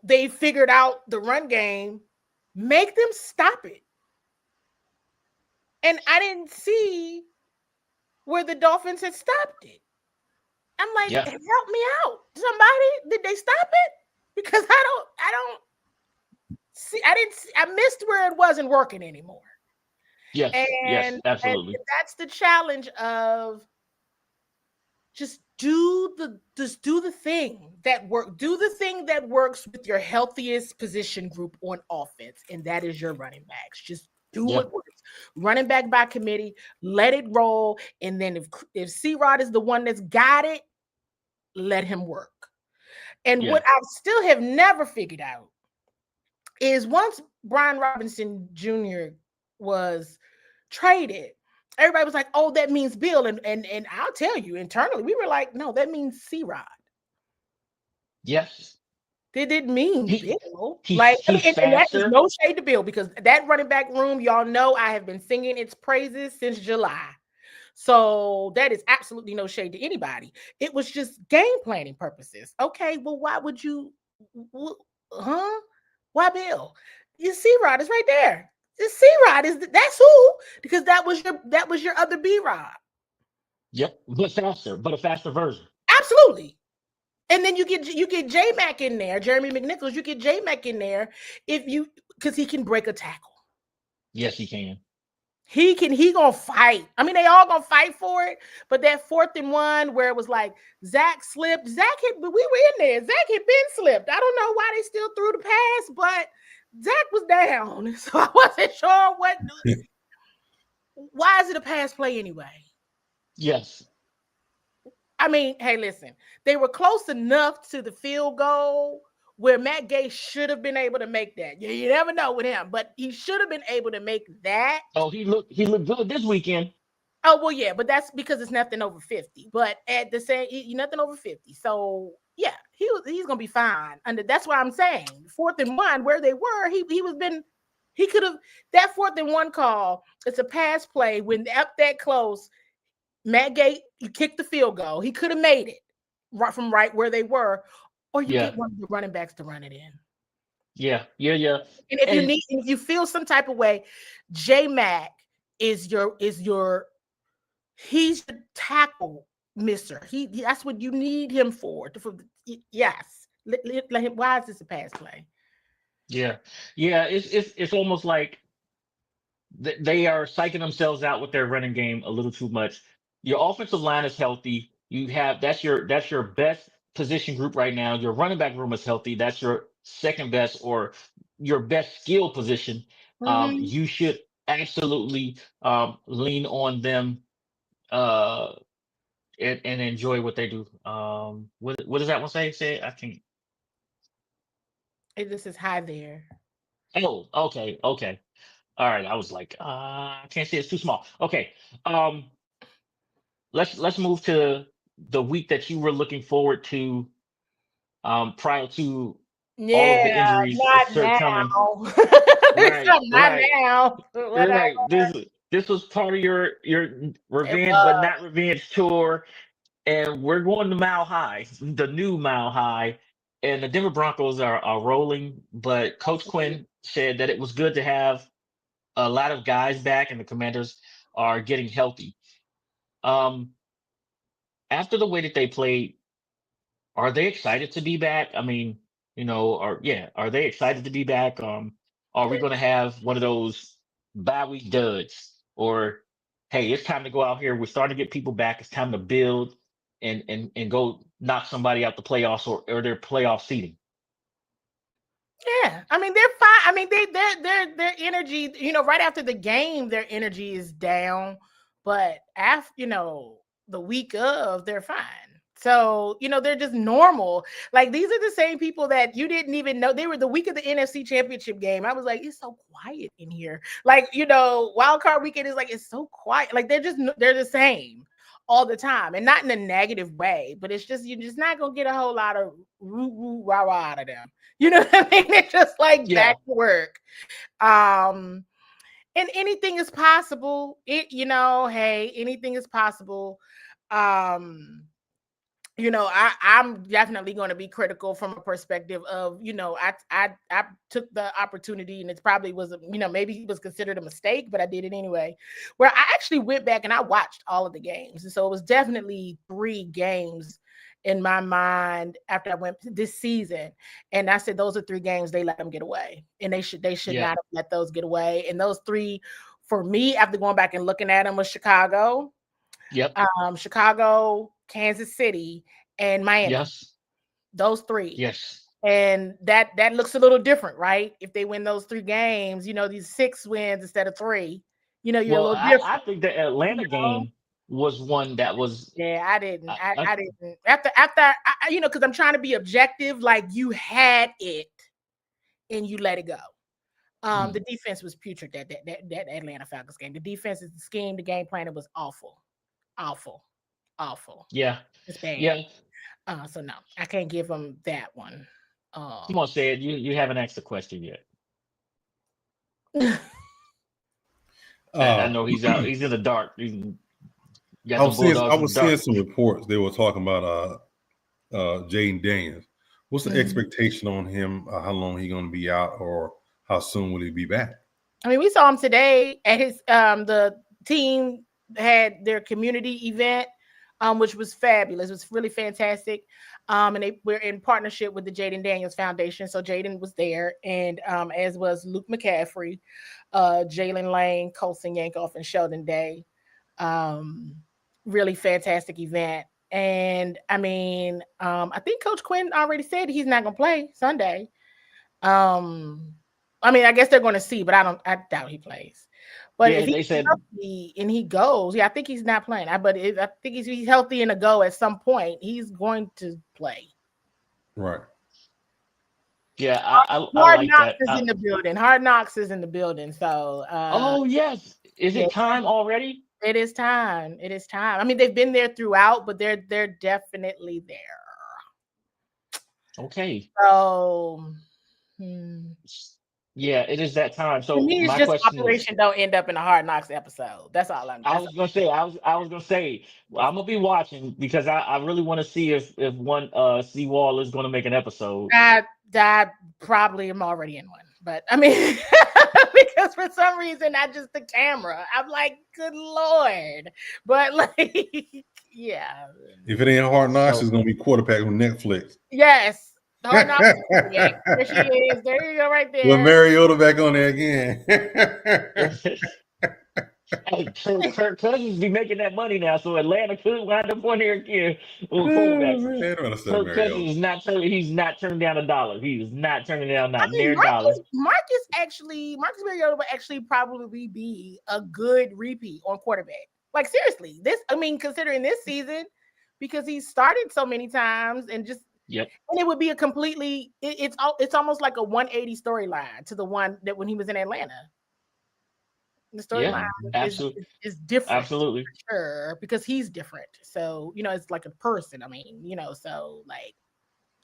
they figured out the run game, make them stop it. And I didn't see where the Dolphins had stopped it. I'm like, help me out. Somebody, did they stop it? Because I don't see, I missed where it wasn't working anymore. Yes, absolutely. And that's the challenge of just do the thing that work. Do the thing that works with your healthiest position group on offense, and that is your running backs. Just do what works. Running back by committee, let it roll, and then if C-Rod is the one that's got it, let him work. And what I still have never figured out is once Brian Robinson Jr. was traded, everybody was like, oh, that means Bill. And I'll tell you, internally, we were like, no, that means C-Rod. Yes. They didn't mean Bill. And that is no shade to Bill, because that running back room, y'all know I have been singing its praises since July. So that is absolutely no shade to anybody. It was just game planning purposes. Okay, well, why would you, Why Bill? You C-Rod is right there. The C-Rod that's who, because that was your other B-Rod. Yep, but a faster version. Absolutely. And then you get J Mac in there, Jeremy McNichols. You get J Mac in there because he can break a tackle. Yes, he can. He gonna fight. I mean, they all gonna fight for it. But that 4th and 1 where it was like Zach slipped. We were in there. Zach had been slipped. I don't know why they still threw the pass, but Zach was down. So I wasn't sure why is it a pass play anyway? Yes. I mean, hey, listen, they were close enough to the field goal where Matt Gay should have been able to make that. You never know with him, but he should have been able to make that. Oh, he looked good this weekend. Oh, well, yeah, but that's because it's nothing over 50. But at the same, nothing over 50. So yeah, he's gonna be fine. And that's what I'm saying. 4th and 1, where they were, he could have that 4th and 1 call. It's a pass play when up that close. Matt Gay, you kicked the field goal. He could have made it right where they were, or you get one of the running backs to run it in. Yeah. And if you feel some type of way, J Mac he's the tackle misser. That's what you need him for. Yes. Let him. Why is this a pass play? Yeah. It's almost like they are psyching themselves out with their running game a little too much. Your offensive line is healthy. That's your best position group right now. Your running back room is healthy. That's your second best or your best skill position. Mm-hmm. You should absolutely lean on them and enjoy what they do. What does that one say? Say I can't. This is high there. Oh, okay. All right. I was like, I can't see. It's too small. Okay. Let's move to the week that you were looking forward to prior to all of the injuries not coming. Right. Not now. Right. This was part of your revenge but not revenge tour, and we're going to Mile High, the new Mile High, and the Denver Broncos are rolling. But Coach Quinn said that it was good to have a lot of guys back, and the Commanders are getting healthy. After the way that they played, are they excited to be back? I mean, are they excited to be back? Are we going to have one of those bye week duds, or hey, it's time to go out here. We're starting to get people back. It's time to build and go knock somebody out the playoffs or their playoff seeding. Yeah, I mean they're fine. I mean their energy, right after the game, their energy is down, but after the week of, they're fine. So they're just normal. Like these are the same people that you didn't even know. They were the week of the NFC Championship game. I was like, it's so quiet in here. Like wild card weekend is like it's so quiet. Like they're the same all the time, and not in a negative way, but it's just you're just not gonna get a whole lot of woo rah rah out of them. You know what I mean? It's just like back to work. And anything is possible. Hey, anything is possible. I'm definitely going to be critical from a perspective of, I took the opportunity, and it probably was, maybe it was considered a mistake, but I did it anyway, where I actually went back and I watched all of the games. And so it was definitely 3 games in my mind after I went this season. And I said, those are 3 games they let them get away, and they should not have let those get away. And those 3 for me, after going back and looking at them, was Chicago, Kansas City, and Miami. Yes. Those 3. Yes. And that looks a little different, right? If they win those 3 games, these 6 wins instead of 3, you're a little different. I think the Atlanta game was one that was. Yeah, I didn't. I didn't. After, because I'm trying to be objective. Like you had it, and you let it go. The defense was putrid. That Atlanta Falcons game. The defense is the scheme. The game plan. It was awful. Yeah, it's bad. Yeah. So no, I can't give them that one. Come on, say it. You haven't asked the question yet. I know he's out. He's in the dark. I was seeing some reports. They were talking about Jaden Daniels. What's the expectation on him? How long he going to be out, or how soon will he be back? I mean, we saw him today at his the team had their community event which was fabulous. It was really fantastic. And we're in partnership with the Jaden Daniels Foundation. So Jaden was there, and as was Luke McCaffrey, Jalen Lane, Colson Yankoff, and Sheldon Day. Really fantastic event. And I mean, I think Coach Quinn already said he's not gonna play Sunday. I mean, I guess they're going to see, but I doubt he plays. But if he's healthy and he goes, I think he's not playing. But I think he's healthy and a go at some point, he's going to play. Right. Yeah, I like that. Is in the building. Hard Knocks is in the building. So. Oh yes, is it time already? It is time. It is time. I mean, they've been there throughout, but they're definitely there. Okay. So. Yeah, it is that time. So to me, it's just Operation don't end up in a Hard Knocks episode. That's all I'm. I was gonna say well, I'm gonna be watching because I really want to see if one CWall is gonna make an episode. I probably am already in one, but I mean because for some reason the camera. I'm like, good Lord, but like yeah. If it ain't Hard Knocks, it's gonna be Quarterback on Netflix. Yes. Hard Knocks. Yeah, there she is. There you go, right there. With Mariota back on there again. Hey, Kirk Cousins be making that money now, so Atlanta could wind up on there again. Kirk Cousins is not turning down $1. He is not turning down not near $1. Marcus Mariota would actually probably be a good repeat on quarterback. Like seriously, considering this season, because he started so many times and just. Yep. And it would be a completely. It's almost like a 180 storyline to the one that when he was in Atlanta. The storyline is different. Absolutely. For sure, because he's different. So, it's like a person. I mean, so like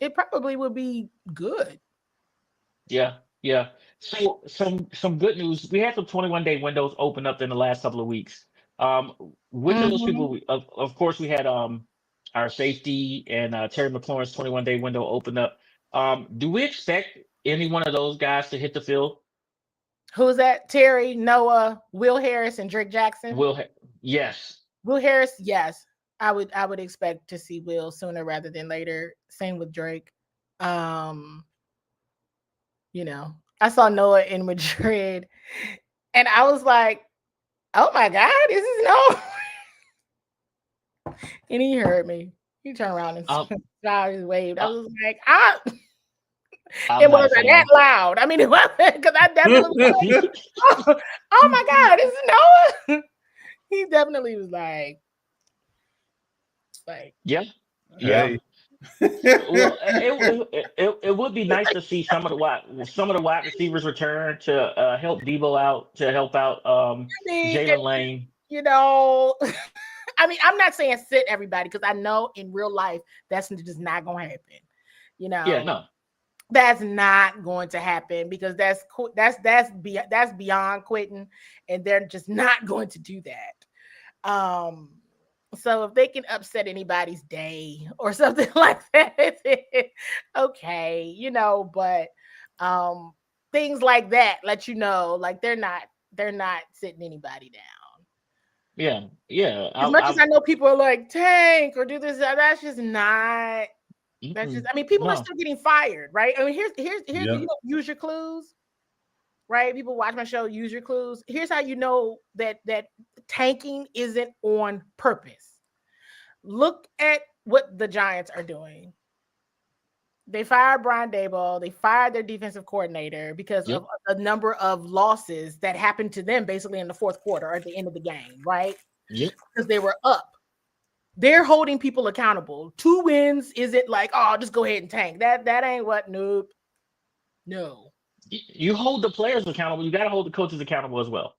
it probably would be good. Yeah. So some good news. We had some 21-day windows open up in the last couple of weeks. Which of those people of course we had our safety and Terry McLaurin's 21-day window open up. Do we expect any one of those guys to hit the field? Who's that? Terry, Noah, Will Harris, and Drake Jackson? Yes. Will Harris, yes. I would expect to see Will sooner rather than later. Same with Drake. I saw Noah in Madrid, and I was like, "Oh my God, this is Noah!" And he heard me. He turned around and waved. I was like, it wasn't that loud. I mean, it wasn't because I definitely was like, oh my God, this is Noah. He definitely was like, yeah. Well, it would be nice to see some of the wide receivers return to help Debo out, to help out Jalen Lane. I mean, I'm not saying sit everybody because I know in real life that's just not going to happen. Yeah, no. That's not going to happen because that's beyond quitting, and they're just not going to do that. So if they can upset anybody's day or something like that, okay, but things like that let you know, like they're not sitting anybody down. Yeah. As much as I know people are like tank or do this, that's just not. That's just. I mean, people are still getting fired, right? I mean, here's use your clues, right? People watch my show, use your clues. Here's how you know that tanking isn't on purpose. Look at what the Giants are doing. They fired Brian Daboll. They fired their defensive coordinator because of a number of losses that happened to them basically in the fourth quarter or at the end of the game, right? Yep. Because they were up. They're holding people accountable. 2 wins isn't like, oh, just go ahead and tank. That ain't what. Nope. No. You hold the players accountable. You got to hold the coaches accountable as well.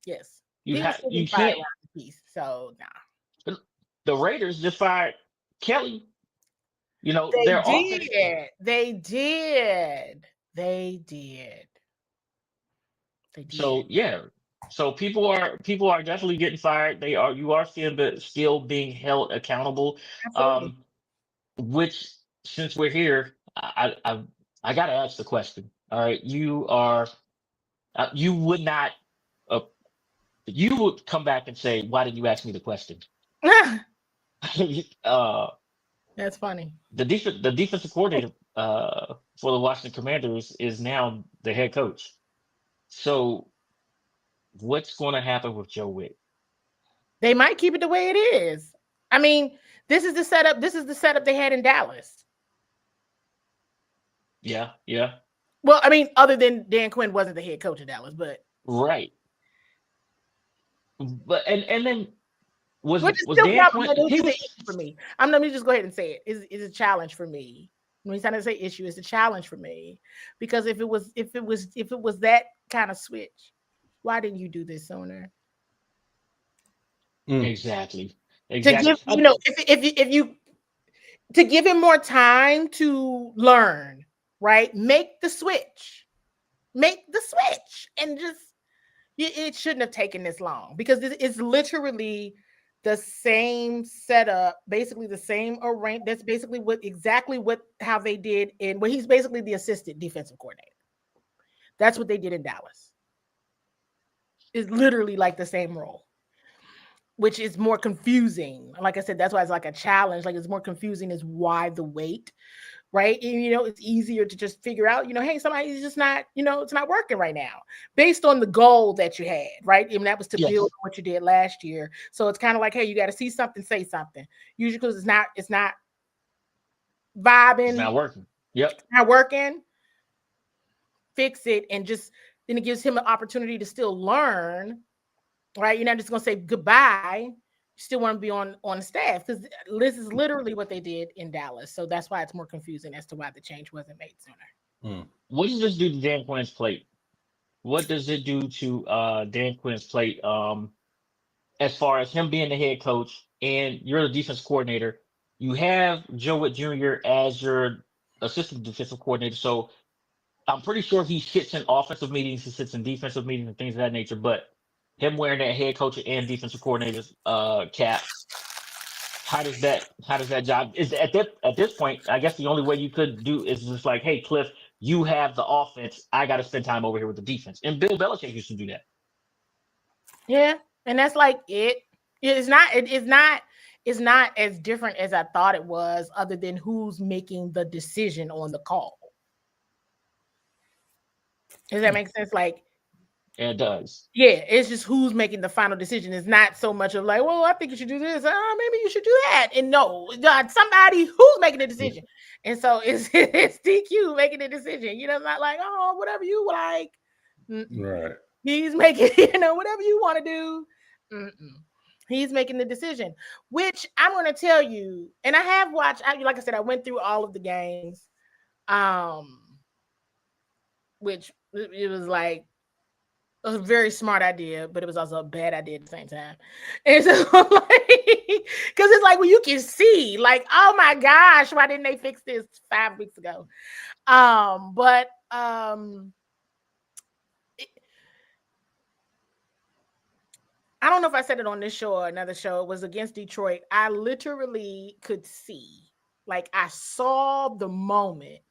Yes. You can't. So nah. The Raiders just fired Kelly. They did. So yeah. So people are definitely getting fired. You are still being held accountable. Absolutely. Which, since we're here, I gotta ask the question. All right, you would not. You would come back and say, "Why did you ask me the question?" That's funny. The defensive coordinator for the Washington Commanders is now the head coach. So what's going to happen with Joe Witt? They might keep it the way it is. I mean, this is the setup. This is the setup they had in Dallas. Yeah, yeah, Well, I mean, other than Dan Quinn wasn't the head coach of Dallas, but right. But and then which is was still Dan Quinn? probably He an was issue for me. Let me just go ahead and say it. Is a challenge for me. When he's trying to say issue, it's a challenge for me because if it was that kind of switch, why didn't you do this sooner? exactly, To give exactly. if you to give him more time to learn, right? Make the switch, and just it shouldn't have taken this long because it's literally the same setup, basically the same arrange. That's basically how they did he's basically the assistant defensive coordinator. That's what they did in Dallas. It's literally like the same role, which is more confusing. Like I said, that's why it's like a challenge. Like it's more confusing is why the wait, right? And, it's easier to just figure out, hey, somebody's just not, it's not working right now based on the goal that you had, right? And that was to build on what you did last year. So it's kind of like, hey, you got to see something, say something. Usually because it's not vibing. It's not working. Yep. Not working. Fix it. And then it gives him an opportunity to still learn, right? You're not just going to say goodbye. You still want to be on the staff because this is literally what they did in Dallas. So that's why it's more confusing as to why the change wasn't made sooner. What does this do to Dan Quinn's plate? What does it do to Dan Quinn's plate as far as him being the head coach and you're the defense coordinator? You have Joe Witt Jr. as your assistant defensive coordinator. So I'm pretty sure he sits in offensive meetings, he sits in defensive meetings and things of that nature. But him wearing that head coach and defensive coordinator's cap, how does that job is at this point? I guess the only way you could do is just like, hey, Cliff, you have the offense. I got to spend time over here with the defense. And Bill Belichick used to do that. Yeah, and that's like it. It's not as different as I thought it was, other than who's making the decision on the call. Does that make sense? Like, it does. Yeah, it's just who's making the final decision. It's not so much of like, well, I think you should do this. Maybe you should do that. And no, somebody who's making the decision. And so it's DQ making the decision. Not like, oh, whatever you like. Right. He's making, whatever you want to do. He's making the decision, which I'm going to tell you. And I have watched, like I said, I went through all of the games, which it was like, it was a very smart idea, but it was also a bad idea at the same time. And so, because it's like, well, you can see, like, oh my gosh, why didn't they fix this 5 weeks ago? I don't know if I said it on this show or another show. It was against Detroit. I literally could see, like, I saw the moment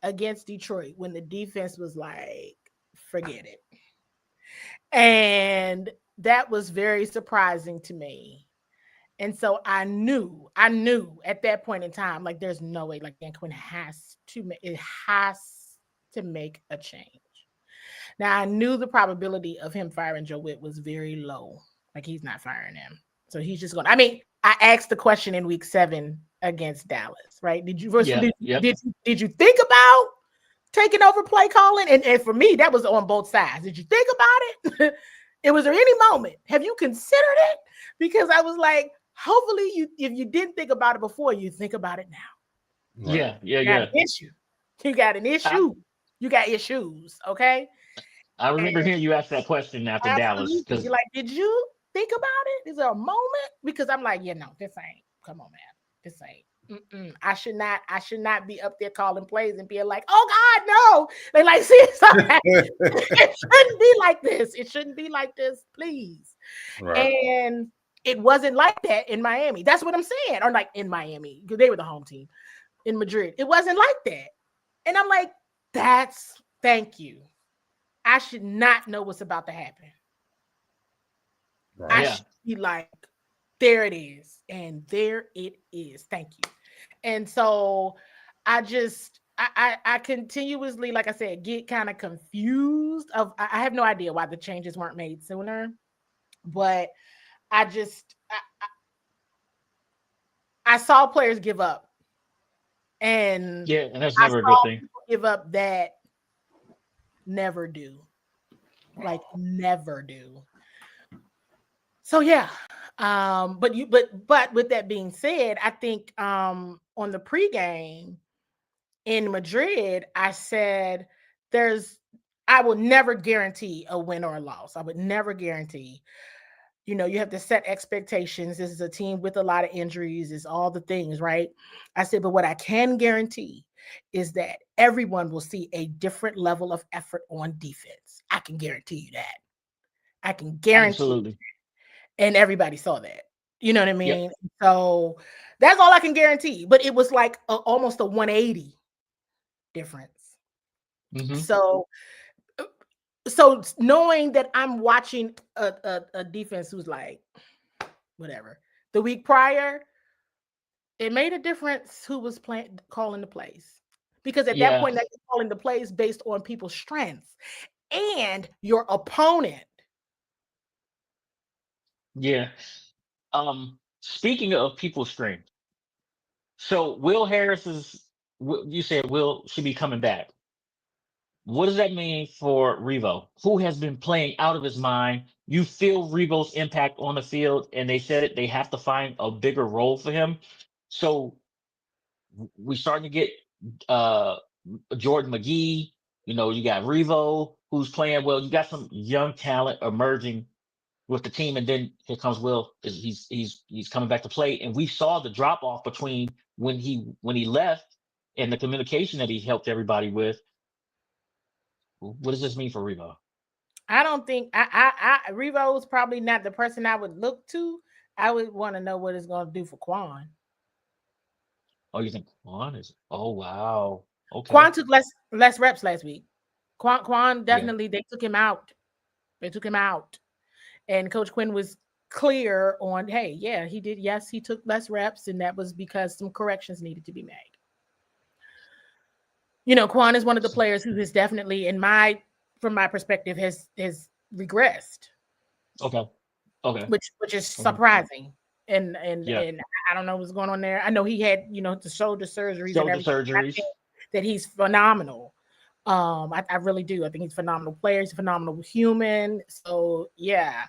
against Detroit when the defense was like, forget it. And that was very surprising to me. And so I knew at that point in time, like, there's no way, like, Dan Quinn has to make a change. Now, I knew the probability of him firing Joe Witt was very low. Like, he's not firing him. So he's just going, I asked the question in week 7 against Dallas, right? Did you think about taking over play calling? And for me, that was on both sides. Did you think about it? Was there any moment? Have you considered it? Because I was like, hopefully if you didn't think about it before, you think about it now. Right. Yeah. You got an issue. You got issues, okay? I remember hearing you ask that question after Dallas. You're like, did you think about it? Is there a moment? Because I'm like, no, this ain't. Come on, man. This ain't. I should not be up there calling plays and being like, oh God, no. They like, see, it shouldn't be like this. It shouldn't be like this, please. Right. And it wasn't like that in Miami. That's what I'm saying. Or like in Miami, because they were the home team. In Madrid, it wasn't like that. And I'm like, thank you. I should not know what's about to happen. Right. I should be like, There it is. And there it is. Thank you. And so I just I continuously, like I said, get kind of confused of I have no idea why the changes weren't made sooner, but I just I saw players give up. And Yeah, and that's I never a good saw thing. people give up that never do. Like never do. So yeah. But with that being said, I think on the pregame in Madrid, I said I will never guarantee a win or a loss. I would never guarantee. You know, you have to set expectations. This is a team with a lot of injuries, is all the things, right? I said, but what I can guarantee is that everyone will see a different level of effort on defense. I can guarantee you that. I can guarantee. Absolutely. And everybody saw that. You know what I Yep. mean? So that's all I can guarantee. But it was like almost a 180 difference. Mm-hmm. So knowing that I'm watching a defense who's like, whatever, the week prior, it made a difference who was calling the plays. Because at that point, that's calling the plays based on people's strengths and your opponent. Yeah. Speaking of people's strength, so Will Harris you said Will should be coming back. What does that mean for Revo, who has been playing out of his mind? You feel Revo's impact on the field, and they said it, they have to find a bigger role for him. So we're starting to get Jordan McGee. You know, you got Revo who's playing well. You got some young talent emerging with the team, and then here comes Will. He's coming back to play, and we saw the drop off between when he left and the communication that he helped everybody with. What does this mean for Revo? I don't think Revo is probably not the person I would look to. I would want to know what it's going to do for Quan. Oh, you think Quan is? Oh, wow. Okay. Quan took less reps last week. Quan definitely, they took him out. They took him out. And Coach Quinn was clear on, hey, yeah, he did. Yes, he took less reps, and that was because some corrections needed to be made. You know, Quan is one of the players who has definitely, from my perspective, has regressed. Okay. Which is surprising. And Yeah. and I don't know what's going on there. I know he had, the shoulder surgeries and everything. Surgeries. That he's phenomenal. I really do. I think he's a phenomenal player. He's a phenomenal human. So yeah,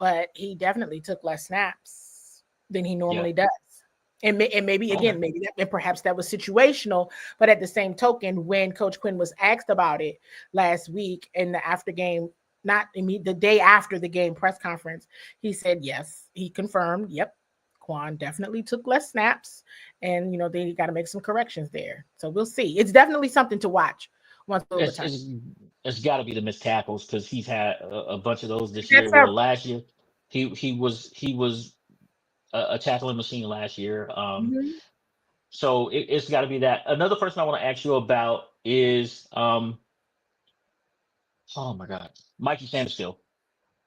but he definitely took less snaps than he normally does. And maybe again, perhaps that was situational. But at the same token, when Coach Quinn was asked about it last week in the after game, the day after the game press conference, he said yes, he confirmed. Yep, Quan definitely took less snaps, and they got to make some corrections there. So we'll see. It's definitely something to watch. Once it's got to be the missed tackles, because he's had a bunch of those this year. Well, last year he was a tackling machine last year. So it's got to be that. Another person I want to ask you about is oh my God, Mikey Sandersfield.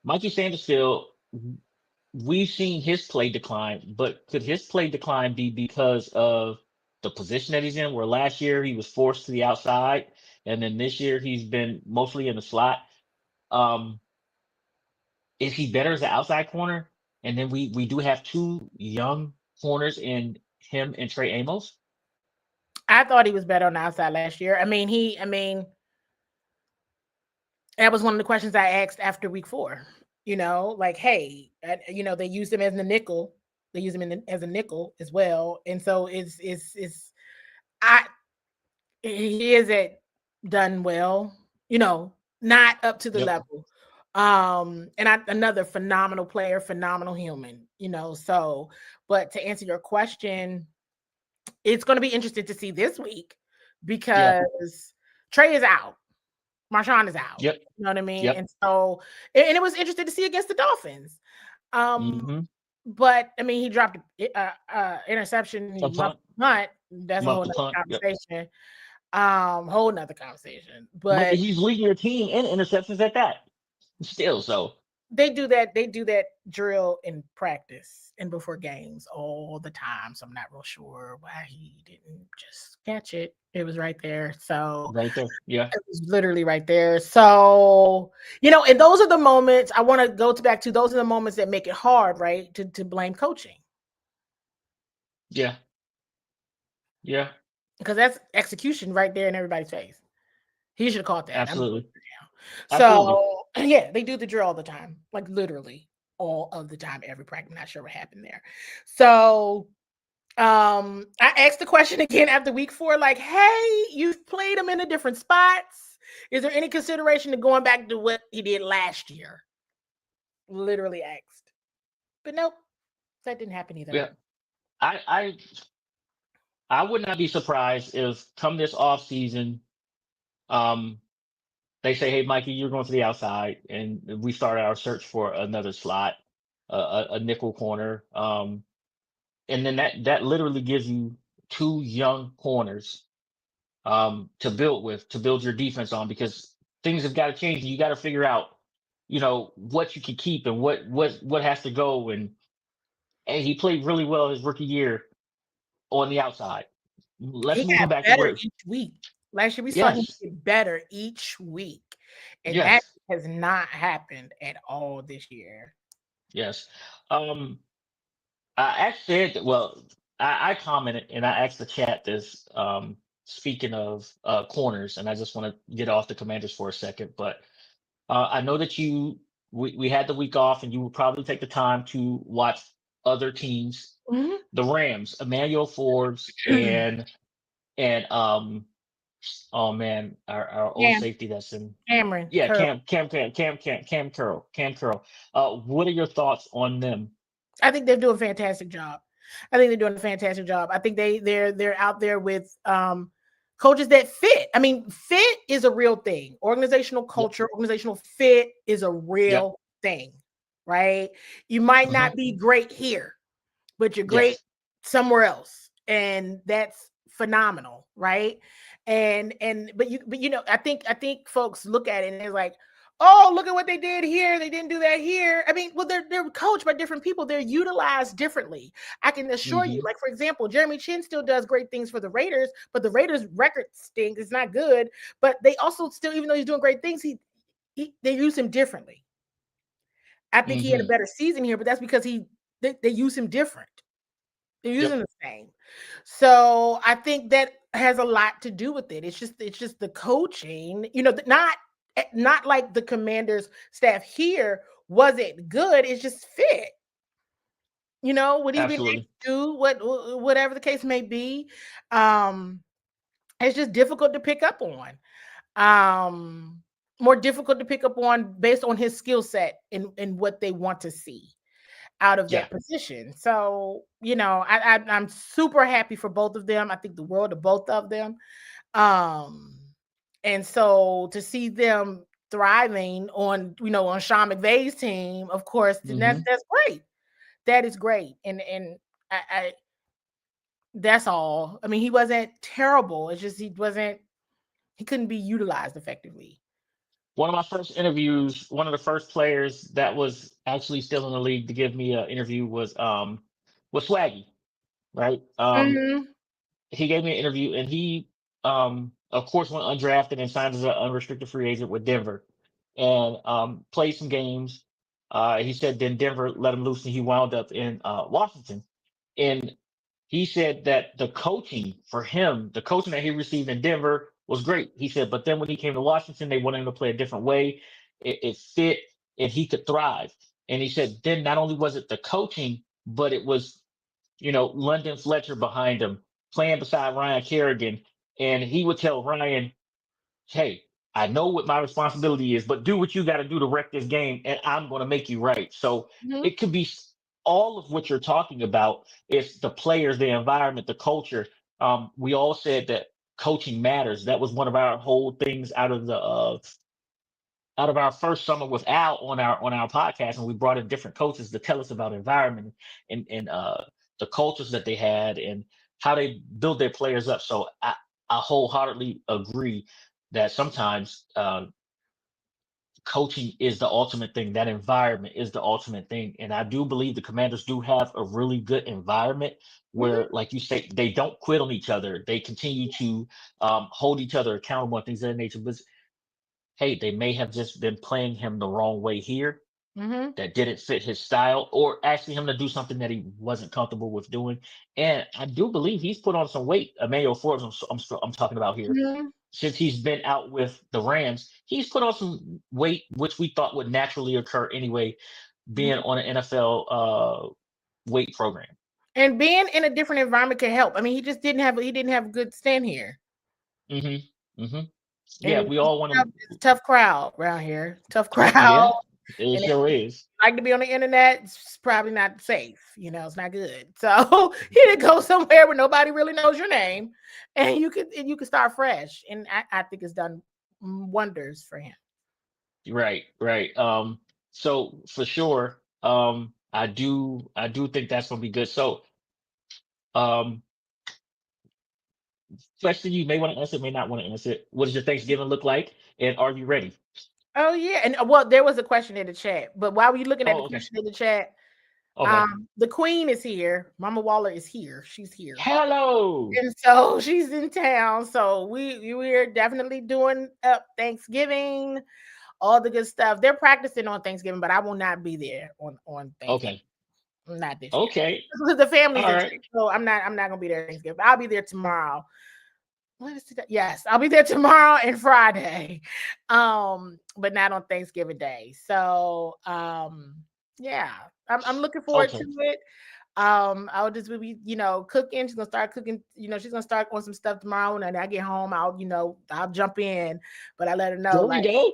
Mikey Sandersfield, we've seen his play decline, but could his play decline be because of the position that he's in, where last year he was forced to the outside, and then this year he's been mostly in the slot? Is he better as an outside corner? And then we do have two young corners in him and Trey Amos. I thought he was better on the outside last year. That was one of the questions I asked after week 4. Like, hey, they used him as the nickel. They use him as a nickel as well. And so he isn't done well, not up to the level. And another phenomenal player, phenomenal human, so, but to answer your question, it's going to be interesting to see this week, because Trey is out. Marshawn is out. Yep. You know what I mean? Yep. And so, and it was interesting to see against the Dolphins. But he dropped interception. He muffed punt. That's a whole nother conversation. Whole nother conversation. But he's leading your team in interceptions at that. Still, so They do that. They do that drill in practice and before games all the time. So I'm not real sure why he didn't just catch it. It was right there. So Right there. Yeah. it was literally right there. So, and those are the moments I want to go back to. Those are the moments that make it hard, right? To blame coaching. Yeah. Yeah. Because that's execution right there in everybody's face. He should have caught that. Absolutely. Absolutely. So yeah, they do the drill all the time, like literally all of the time, every practice. I'm not sure what happened there. So I asked the question again after week 4, like, hey, you've played him in the different spots. Is there any consideration to going back to what he did last year? Literally asked. But nope, that didn't happen either. Yeah. I would not be surprised if come this off season, they say, "Hey, Mikey, you're going to the outside," and we start our search for another slot, a nickel corner, and then that literally gives you 2 young corners to build your defense on, because things have got to change. And you got to figure out, what you can keep and what has to go. And he played really well his rookie year on the outside. Let's He move him got back to better where. each week. Last year we saw him Yes, get better each week. And that yes, has not happened at all this year. yes. Um, I actually said, well, I commented and I asked the chat this. Speaking of corners, and I just want to get off the Commanders for a second, but I know that we had the week off, and you would probably take the time to watch other teams, Mhm. the Rams, Emmanuel Forbes, and oh man, our old Cam, safety that's in. Cameron, Yeah, Curl. Cam Curl. What are your thoughts on them? I think they're doing a fantastic job. I think they're doing a fantastic job. I think they're out there with coaches that fit. I mean, fit is a real thing. Organizational Yep, culture, organizational fit is a yep, real thing, right? You might hmm not be great here, but you're great yes, somewhere else, and that's phenomenal, right? But I think folks look at it and they're like, oh, look at what they did here, they didn't do that here. I mean, well, they're coached by different people, they're utilized differently. I can assure you, hmm like, for example, Jeremy Chin still does great things for the Raiders, but the Raiders record stinks, it's not good. But they also still, even though he's doing great things, they use him differently. I think he had a hmm better season here, but that's because they use him different. They're yep, using the same. So I think that has a lot to do with it. It's just the coaching, not like the Commanders staff here wasn't good. It's just fit. Would he been able absolutely. to do whatever the case may be? Um, it's just difficult to pick up on. More difficult to pick up on based on his skill set and what they want to see out of Yeah. that position. So, I'm super happy for both of them. I think the world of both of them. Um, and so to see them thriving on Sean McVay's team, of course, then that's hmm that's great. That is great. And I that's all. I mean, he wasn't terrible. It's just he couldn't be utilized effectively. One of my first interviews, one of the first players that was actually still in the league to give me an interview was Swaggy, right? Mhm. He gave me an interview, and he of course went undrafted and signed as an unrestricted free agent with Denver, and played some games. He said then Denver let him loose, and he wound up in Washington. And he said that the coaching for him, the coaching that he received in Denver was great. He said, but then when he came to Washington, they wanted him to play a different way. It fit, and he could thrive. And he said, then not only was it the coaching, but it was, London Fletcher behind him, playing beside Ryan Kerrigan. And he would tell Ryan, hey, I know what my responsibility is, but do what you got to do to wreck this game, and I'm going to make you right. So Mhm. it could be all of what you're talking about. It's the players, the environment, the culture. We all said that coaching matters. That was one of our whole things out of our first summer with Al on our podcast, and we brought in different coaches to tell us about environment and the cultures that they had and how they build their players up. So I wholeheartedly agree that sometimes coaching is the ultimate thing. That environment is the ultimate thing. And I do believe the Commanders do have a really good environment where, like you say, they don't quit on each other. They continue to hold each other accountable and things of that nature. But hey, they may have just been playing him the wrong way here Mm-hmm. that didn't fit his style, or asking him to do something that he wasn't comfortable with doing. And I do believe he's put on some weight. Emmanuel Forbes, I'm talking about here. Mm-hmm. Since he's been out with the Rams, he's put on some weight, which we thought would naturally occur anyway, being on an NFL weight program. And being in a different environment can help. I mean, he didn't have a good stand here. Mm-hmm. Mm-hmm. Yeah, And we all want it's a tough crowd around here. Tough to. crowd. Yeah, it And if sure you is. like to be on the internet, it's probably not safe. It's not good. So he did go somewhere where nobody really knows your name, and you can start fresh. And I think it's done wonders for him. Right, right. So for sure, I do think that's gonna be good. So, um, question you may want to answer, may not want to answer. What does your Thanksgiving look like, and are you ready? Oh yeah, and well, there was a question in the chat, but while we're looking at the Oh, okay, question in the chat, okay. the Queen is here. Mama Waller is here. She's here. Hello. And so she's in town. So we're definitely doing up Thanksgiving, all the good stuff. They're practicing on Thanksgiving, but I will not be there on Thanksgiving. Okay, Not this year. okay. Because the family's All in right. town, so I'm not gonna be there Thanksgiving. I'll be there tomorrow. What is today? Yes, I'll be there tomorrow and Friday. But not on Thanksgiving Day. So yeah, I'm looking forward to Okay. it. I'll just be, cooking. She's gonna start cooking, she's gonna start on some stuff tomorrow. And then I get home, I'll jump in, but I let her know, There we like, go.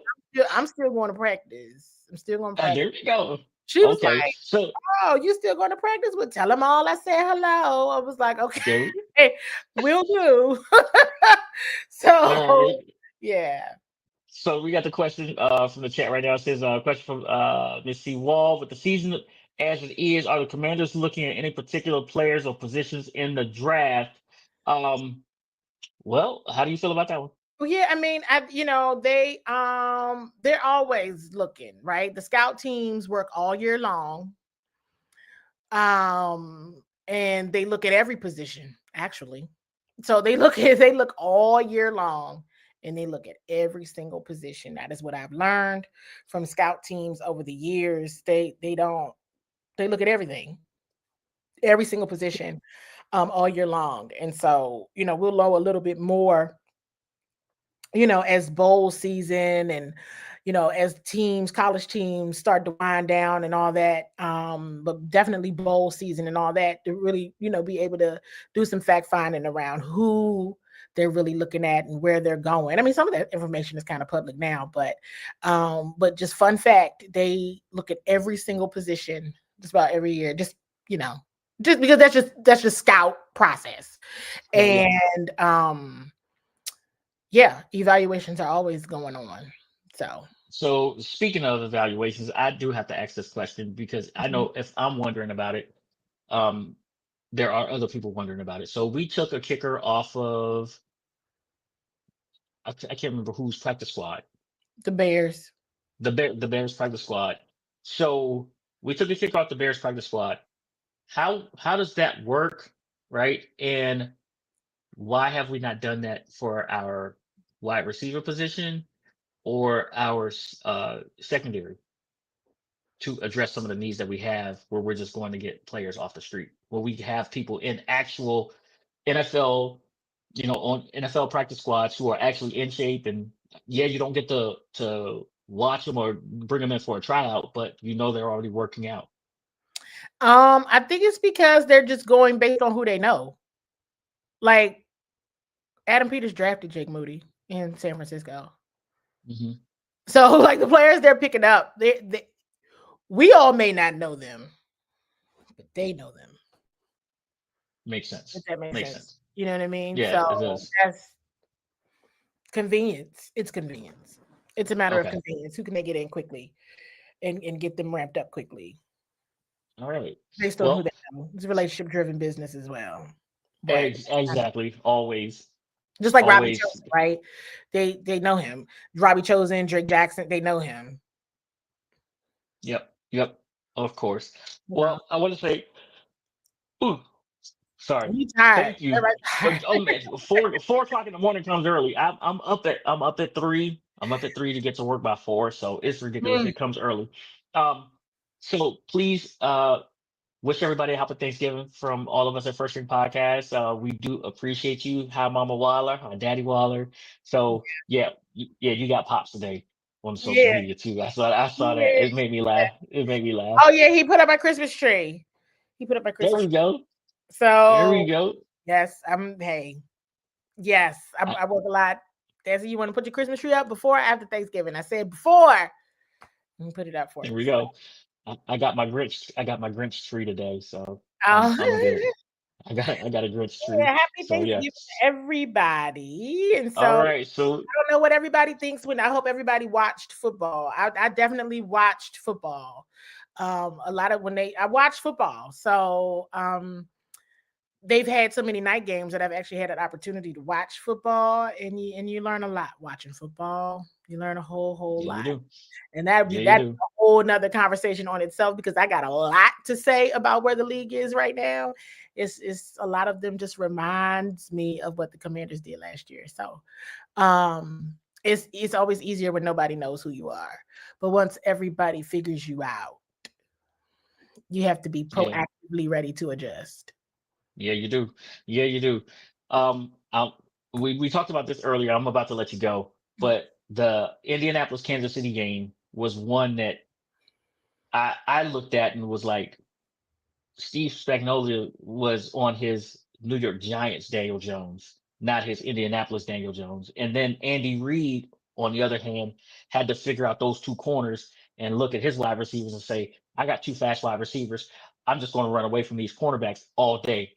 I'm still going to practice. I'm still going to practice. There we go. She was Okay. like, So "Oh, you still going to practice?" Well, tell them all I said hello. I was like, "Okay, there. will do." All So right. yeah. So we got the question from the chat right now. It says question from Miss CWall. With the season as it is, are the Commanders looking at any particular players or positions in the draft? Well, how do you feel about that one? Well, yeah, I mean, they're always looking, right? The scout teams work all year long. And they look at every position, actually. So they look all year long, and they look at every single position. That is what I've learned from scout teams over the years. They look at everything, every single position, all year long. And so, we'll know a little bit more, as bowl season and, as college teams start to wind down and all that. But definitely bowl season and all that, to really, be able to do some fact finding around who they're really looking at and where they're going. I mean, some of that information is kind of public now, but just fun fact, they look at every single position just about every year, just because that's just scout process. Yeah. And yeah, evaluations are always going on. So speaking of evaluations, I do have to ask this question because I Mhm. know if I'm wondering about it, um, there are other people wondering about it. So we took a kicker off of I can't remember whose practice squad. The Bears. The Bears practice squad. So we took a kicker off the Bears practice squad. How does that work, right? And why have we not done that for our wide receiver position or our secondary to address some of the needs that we have where we're just going to get players off the street, where we have people in actual NFL, on NFL practice squads who are actually in shape, and yeah, you don't get to watch them or bring them in for a tryout, but they're already working out. I think it's because they're just going based on who they know. Like Adam Peters drafted Jake Moody in San Francisco. Hmm. So like the players they're picking up, we all may not know them, but they know them. Makes sense. If that makes Makes sense. sense. You know what I mean? Yeah, So it does. that's convenience. It's convenience. It's a matter of Okay. convenience. Who can they get in quickly and get them ramped up quickly All right. based on who Well, they know. It's a relationship driven business as well. But exactly. Always. just like Robbie Always. Chosen, right? They know him. Robbie Chosen, Drake Jackson, they know him. Yep. Of course. You know, Well, I want to say, ooh, sorry. you tired. Thank you. Everybody Oh man, 4 o'clock in the morning comes early. I'm up at 3. I'm up at 3 to get to work by 4. So it's ridiculous. tired. It comes early. Um, so please wish everybody a happy Thanksgiving from all of us at First Ring Podcast. We do appreciate you. Hi, Mama Waller. Hi, Daddy Waller. So yeah, yeah, you got pops today on social Yeah, media too. I saw that. yeah. It made me laugh. It made me laugh. Oh yeah, he put up my Christmas tree. He put up my There Christmas we tree. go. There we So go. yes, yes, I, I work a lot. Desi, you want to put your Christmas tree up before or after Thanksgiving? I said before. Let me put it up for there you we before. go. I got my Grinch. I got my Grinch tree today, so I'm Oh, I'm good. I got a Grinch tree. yeah, happy So yeah. Thanksgiving to everybody. And so All I right. So don't know what everybody thinks when I hope everybody watched football. I definitely watched football. A lot of I watched football. So they've had so many night games that I've actually had an opportunity to watch football, and you learn a lot watching football. You learn a whole yeah, you lot, do. and Yeah, you that's do. a whole nother conversation on itself because I got a lot to say about where the league is right now. It's a lot of them just reminds me of what the Commanders did last year. So it's always easier when nobody knows who you are, but once everybody figures you out, you have to be Yeah. proactively ready to adjust. Yeah, you do. Yeah, you do. I'll, we talked about this earlier. I'm about to let you go, but the Indianapolis Kansas City game was one that I looked at and was like, Steve Spagnuolo was on his New York Giants Daniel Jones, not his Indianapolis Daniel Jones. And then Andy Reid, on the other hand, had to figure out those two corners and look at his wide receivers and say, I got two fast wide receivers. I'm just going to run away from these cornerbacks all day,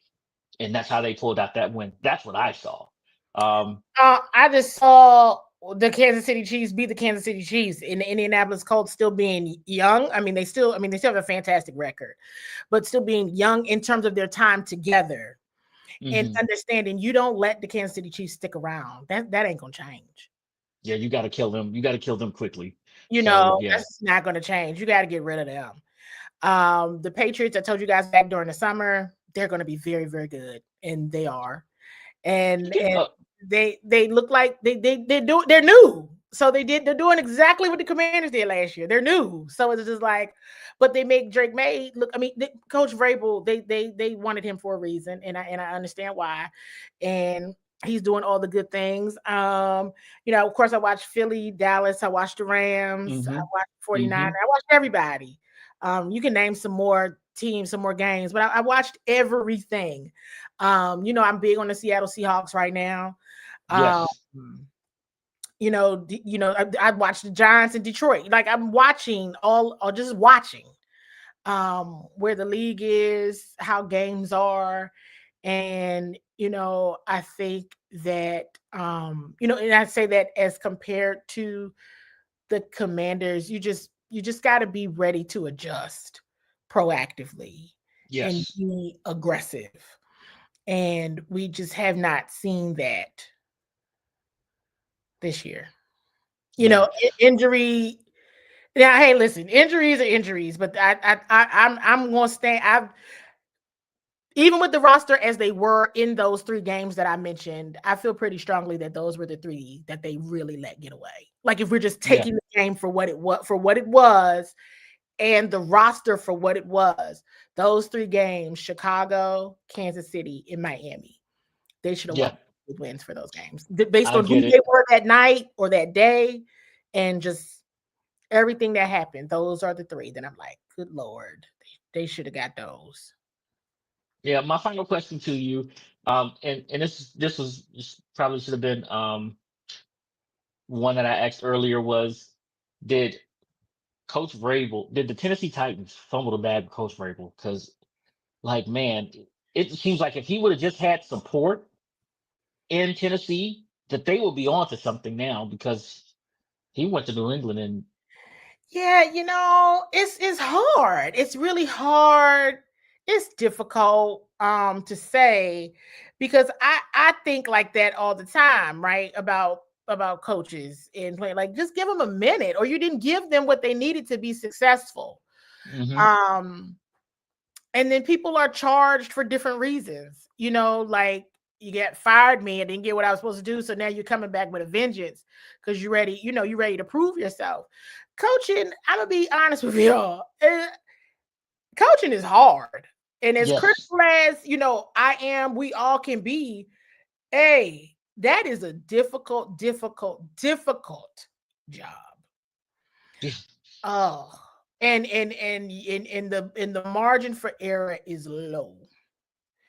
and that's how they pulled out that win. That's what I saw. Um, I just saw the Kansas City Chiefs beat the Kansas City Chiefs, and the Indianapolis Colts still being young. I mean, they still have a fantastic record, but still being young in terms of their time together and mhm. understanding you don't let the Kansas City Chiefs stick around. That ain't gonna change. Yeah, you got to kill them. You got to kill them quickly. You So know, yeah, that's not gonna change. You got to get rid of them. The Patriots, I told you guys back during the summer, they're gonna be very, very good, and they are. And yeah, they look like they're new. So they're doing exactly what the Commanders did last year. They're new. So it's just like, but they make Drake May look. I mean, Coach Vrabel, they wanted him for a reason, and I understand why. And he's doing all the good things. Of course, I watched Philly, Dallas, I watched the Rams, I hmm watched 49, hmm I watched everybody. You can name some more teams, some more games, but I watched everything. I'm big on the Seattle Seahawks right now. Um, yes, I watched the Giants in Detroit. Like I'm watching all or just watching where the league is, how games are. And I think that and I say that as compared to the Commanders, you just got to be ready to adjust proactively and yes, be aggressive. And we just have not seen that this year. yeah, Injury. Now, hey, listen, injuries are injuries, but I'm going to stand. I've even with the roster as they were in those three games that I mentioned, I feel pretty strongly that those were the three that they really let get away. Like if we're just yeah, taking the game for what it was, and the roster for what it was, those three games, Chicago, Kansas City, and Miami, they should have yeah. walked with wins for those games based I on who get they it. were that night or that day, and just everything that happened. Those are the three that I'm like, good Lord, they should have got those. Yeah, my final question to you, and this probably should have been one that I asked earlier was, did did the Tennessee Titans fumble the bag with Coach Vrabel? Because like man, it seems like if he would have just had support in Tennessee, that they will be on to something now because he went to New England and Yeah, it's hard. It's really hard. It's difficult to say because I think like that all the time, right? About about coaches and play. Like, just give them a minute, or you didn't give them what they needed to be successful. And then people are charged for different reasons. Like, you get fired me and didn't get what I was supposed to do, so now you're coming back with a vengeance because you're ready. You're ready to prove yourself. Coaching, I'm gonna be honest with y'all. Coaching is hard, and as critical as we all can be. Hey, that is a difficult job. Oh, and the margin for error is low.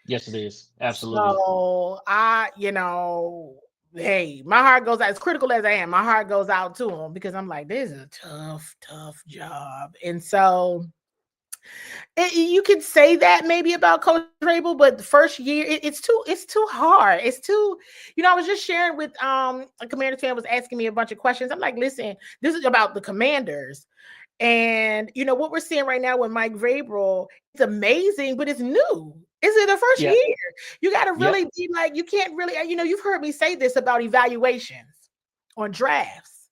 Yes, it is. Absolutely. So hey, my heart goes out. As critical as I am, my heart goes out to him because I'm like, this is a tough job. And so you could say that maybe about Coach Rabel, but the first year it's too hard. It's too, I was just sharing with a Commander fan was asking me a bunch of questions. I'm like, listen, this is about the Commanders. And what we're seeing right now with Mike Vrabel, it's amazing, but it's new. Is it the first year? You got to really be like, you can't really, you've heard me say this about evaluations on drafts,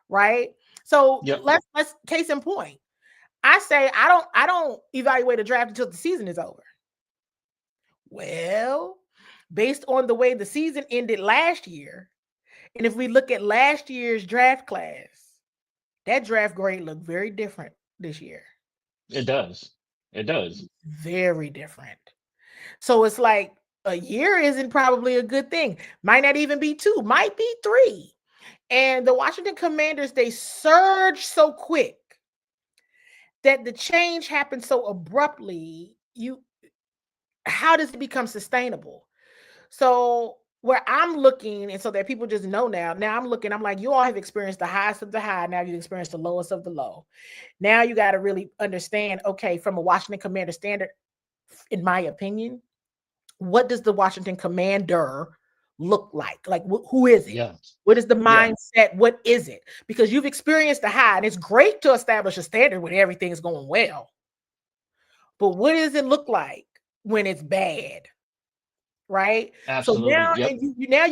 right? So let's case in point. I say I don't evaluate a draft until the season is over. Well, based on the way the season ended last year, and if we look at last year's draft class, that draft grade looked very different this year. It does. Very different. So it's like a year isn't probably a good thing. Might not even be 2, might be 3. And the Washington Commanders, they surged so quick that the change happened so abruptly. How does it become sustainable? So where I'm looking, and so that people just know now I'm looking, I'm like, you all have experienced the highest of the high. Now you've experienced the lowest of the low. Now you got to really understand, okay, from a Washington Commander standard, in my opinion, what does the Washington Commander look like? Like, who is it? Yeah. What is the mindset? Yeah. What is it? Because you've experienced the high, and it's great to establish a standard when everything is going well. But what does it look like when it's bad? Right? Absolutely. So now, and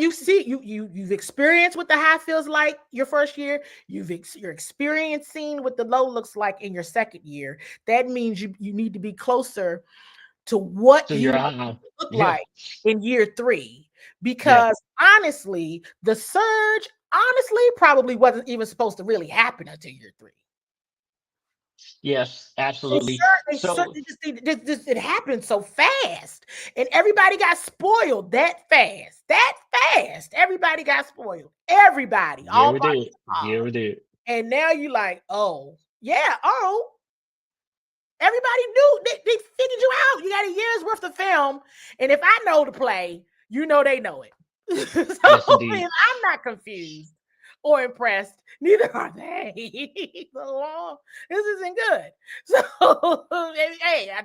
you see, you've experienced what the high feels like your first year. You're experiencing what the low looks like in your second year. That means you need to be closer to what you look like in year 3. Because honestly, the surge probably wasn't even supposed to really happen until year 3. Yes, absolutely. It happened so fast, and everybody got spoiled that fast. Everybody got spoiled. Everybody. We did. And now you're like, oh, yeah, everybody knew. They figured you out. You got a year's worth of film, and if I know the play, they know it. So yes, indeed. I'm not confused or impressed. Neither are they. So this isn't good. So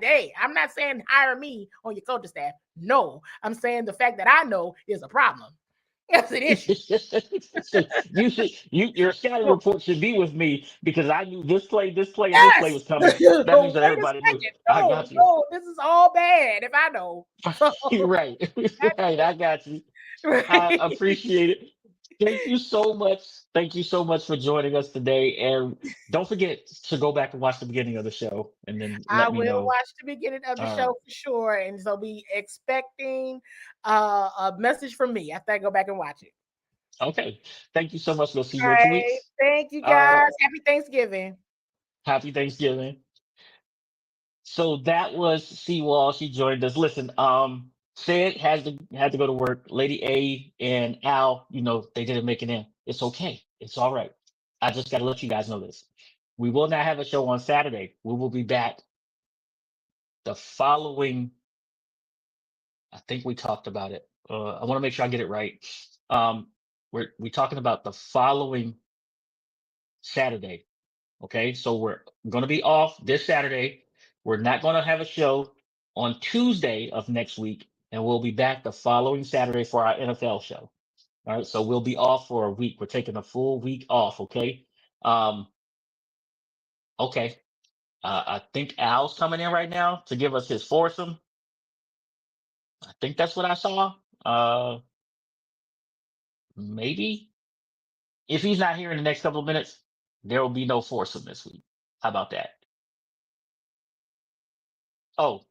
hey, I'm not saying hire me on your coaching staff. No, I'm saying the fact that I know is a problem. That's an issue. So your scouting report should be with me because I knew this play, and this play was coming. That means that everybody knew. I got you. No, this is all bad if I know. You're right. Right. I got you. Right. I appreciate it. Thank you so much. Thank you so much for joining us today. And don't forget to go back and watch the beginning of the show, and then let me know. I will watch the beginning of the show for sure, and so be expecting a message from me after I go back and watch it. Okay. Thank you so much. We'll see you in 2 weeks. Thank you, guys. Happy Thanksgiving. Happy Thanksgiving. So that was CWall. She joined us. Listen, Sid had to go to work. Lady A and Al, they didn't make it in. It's okay. It's all right. I just got to let you guys know this. We will not have a show on Saturday. We will be back the following. I think we talked about it. I want to make sure I get it right. We're talking about the following Saturday. Okay, so we're going to be off this Saturday. We're not going to have a show on Tuesday of next week, and we'll be back the following Saturday for our NFL show. All right, so we'll be off for a week. We're taking a full week off. Okay. Okay. I think Al's coming in right now to give us his foursome. I think that's what I saw. Maybe. If he's not here in the next couple of minutes, there will be no Foursome this week. How about that? Oh,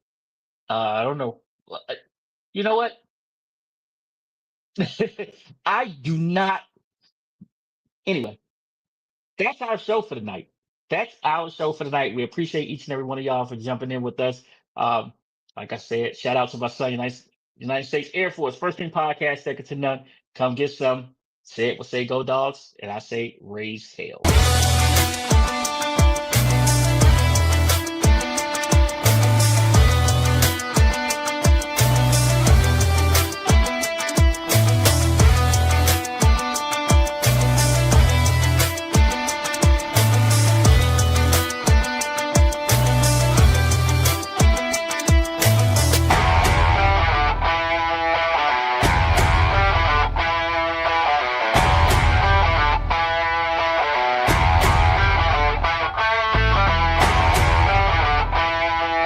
I don't know. You know what? I do not. Anyway, that's our show for tonight. That's our show for tonight. We appreciate each and every one of y'all for jumping in with us. Like I said, shout out to my son, United States Air Force, First String Podcast, second to none. Come get some. Say it will say go dogs, and I say raise hell.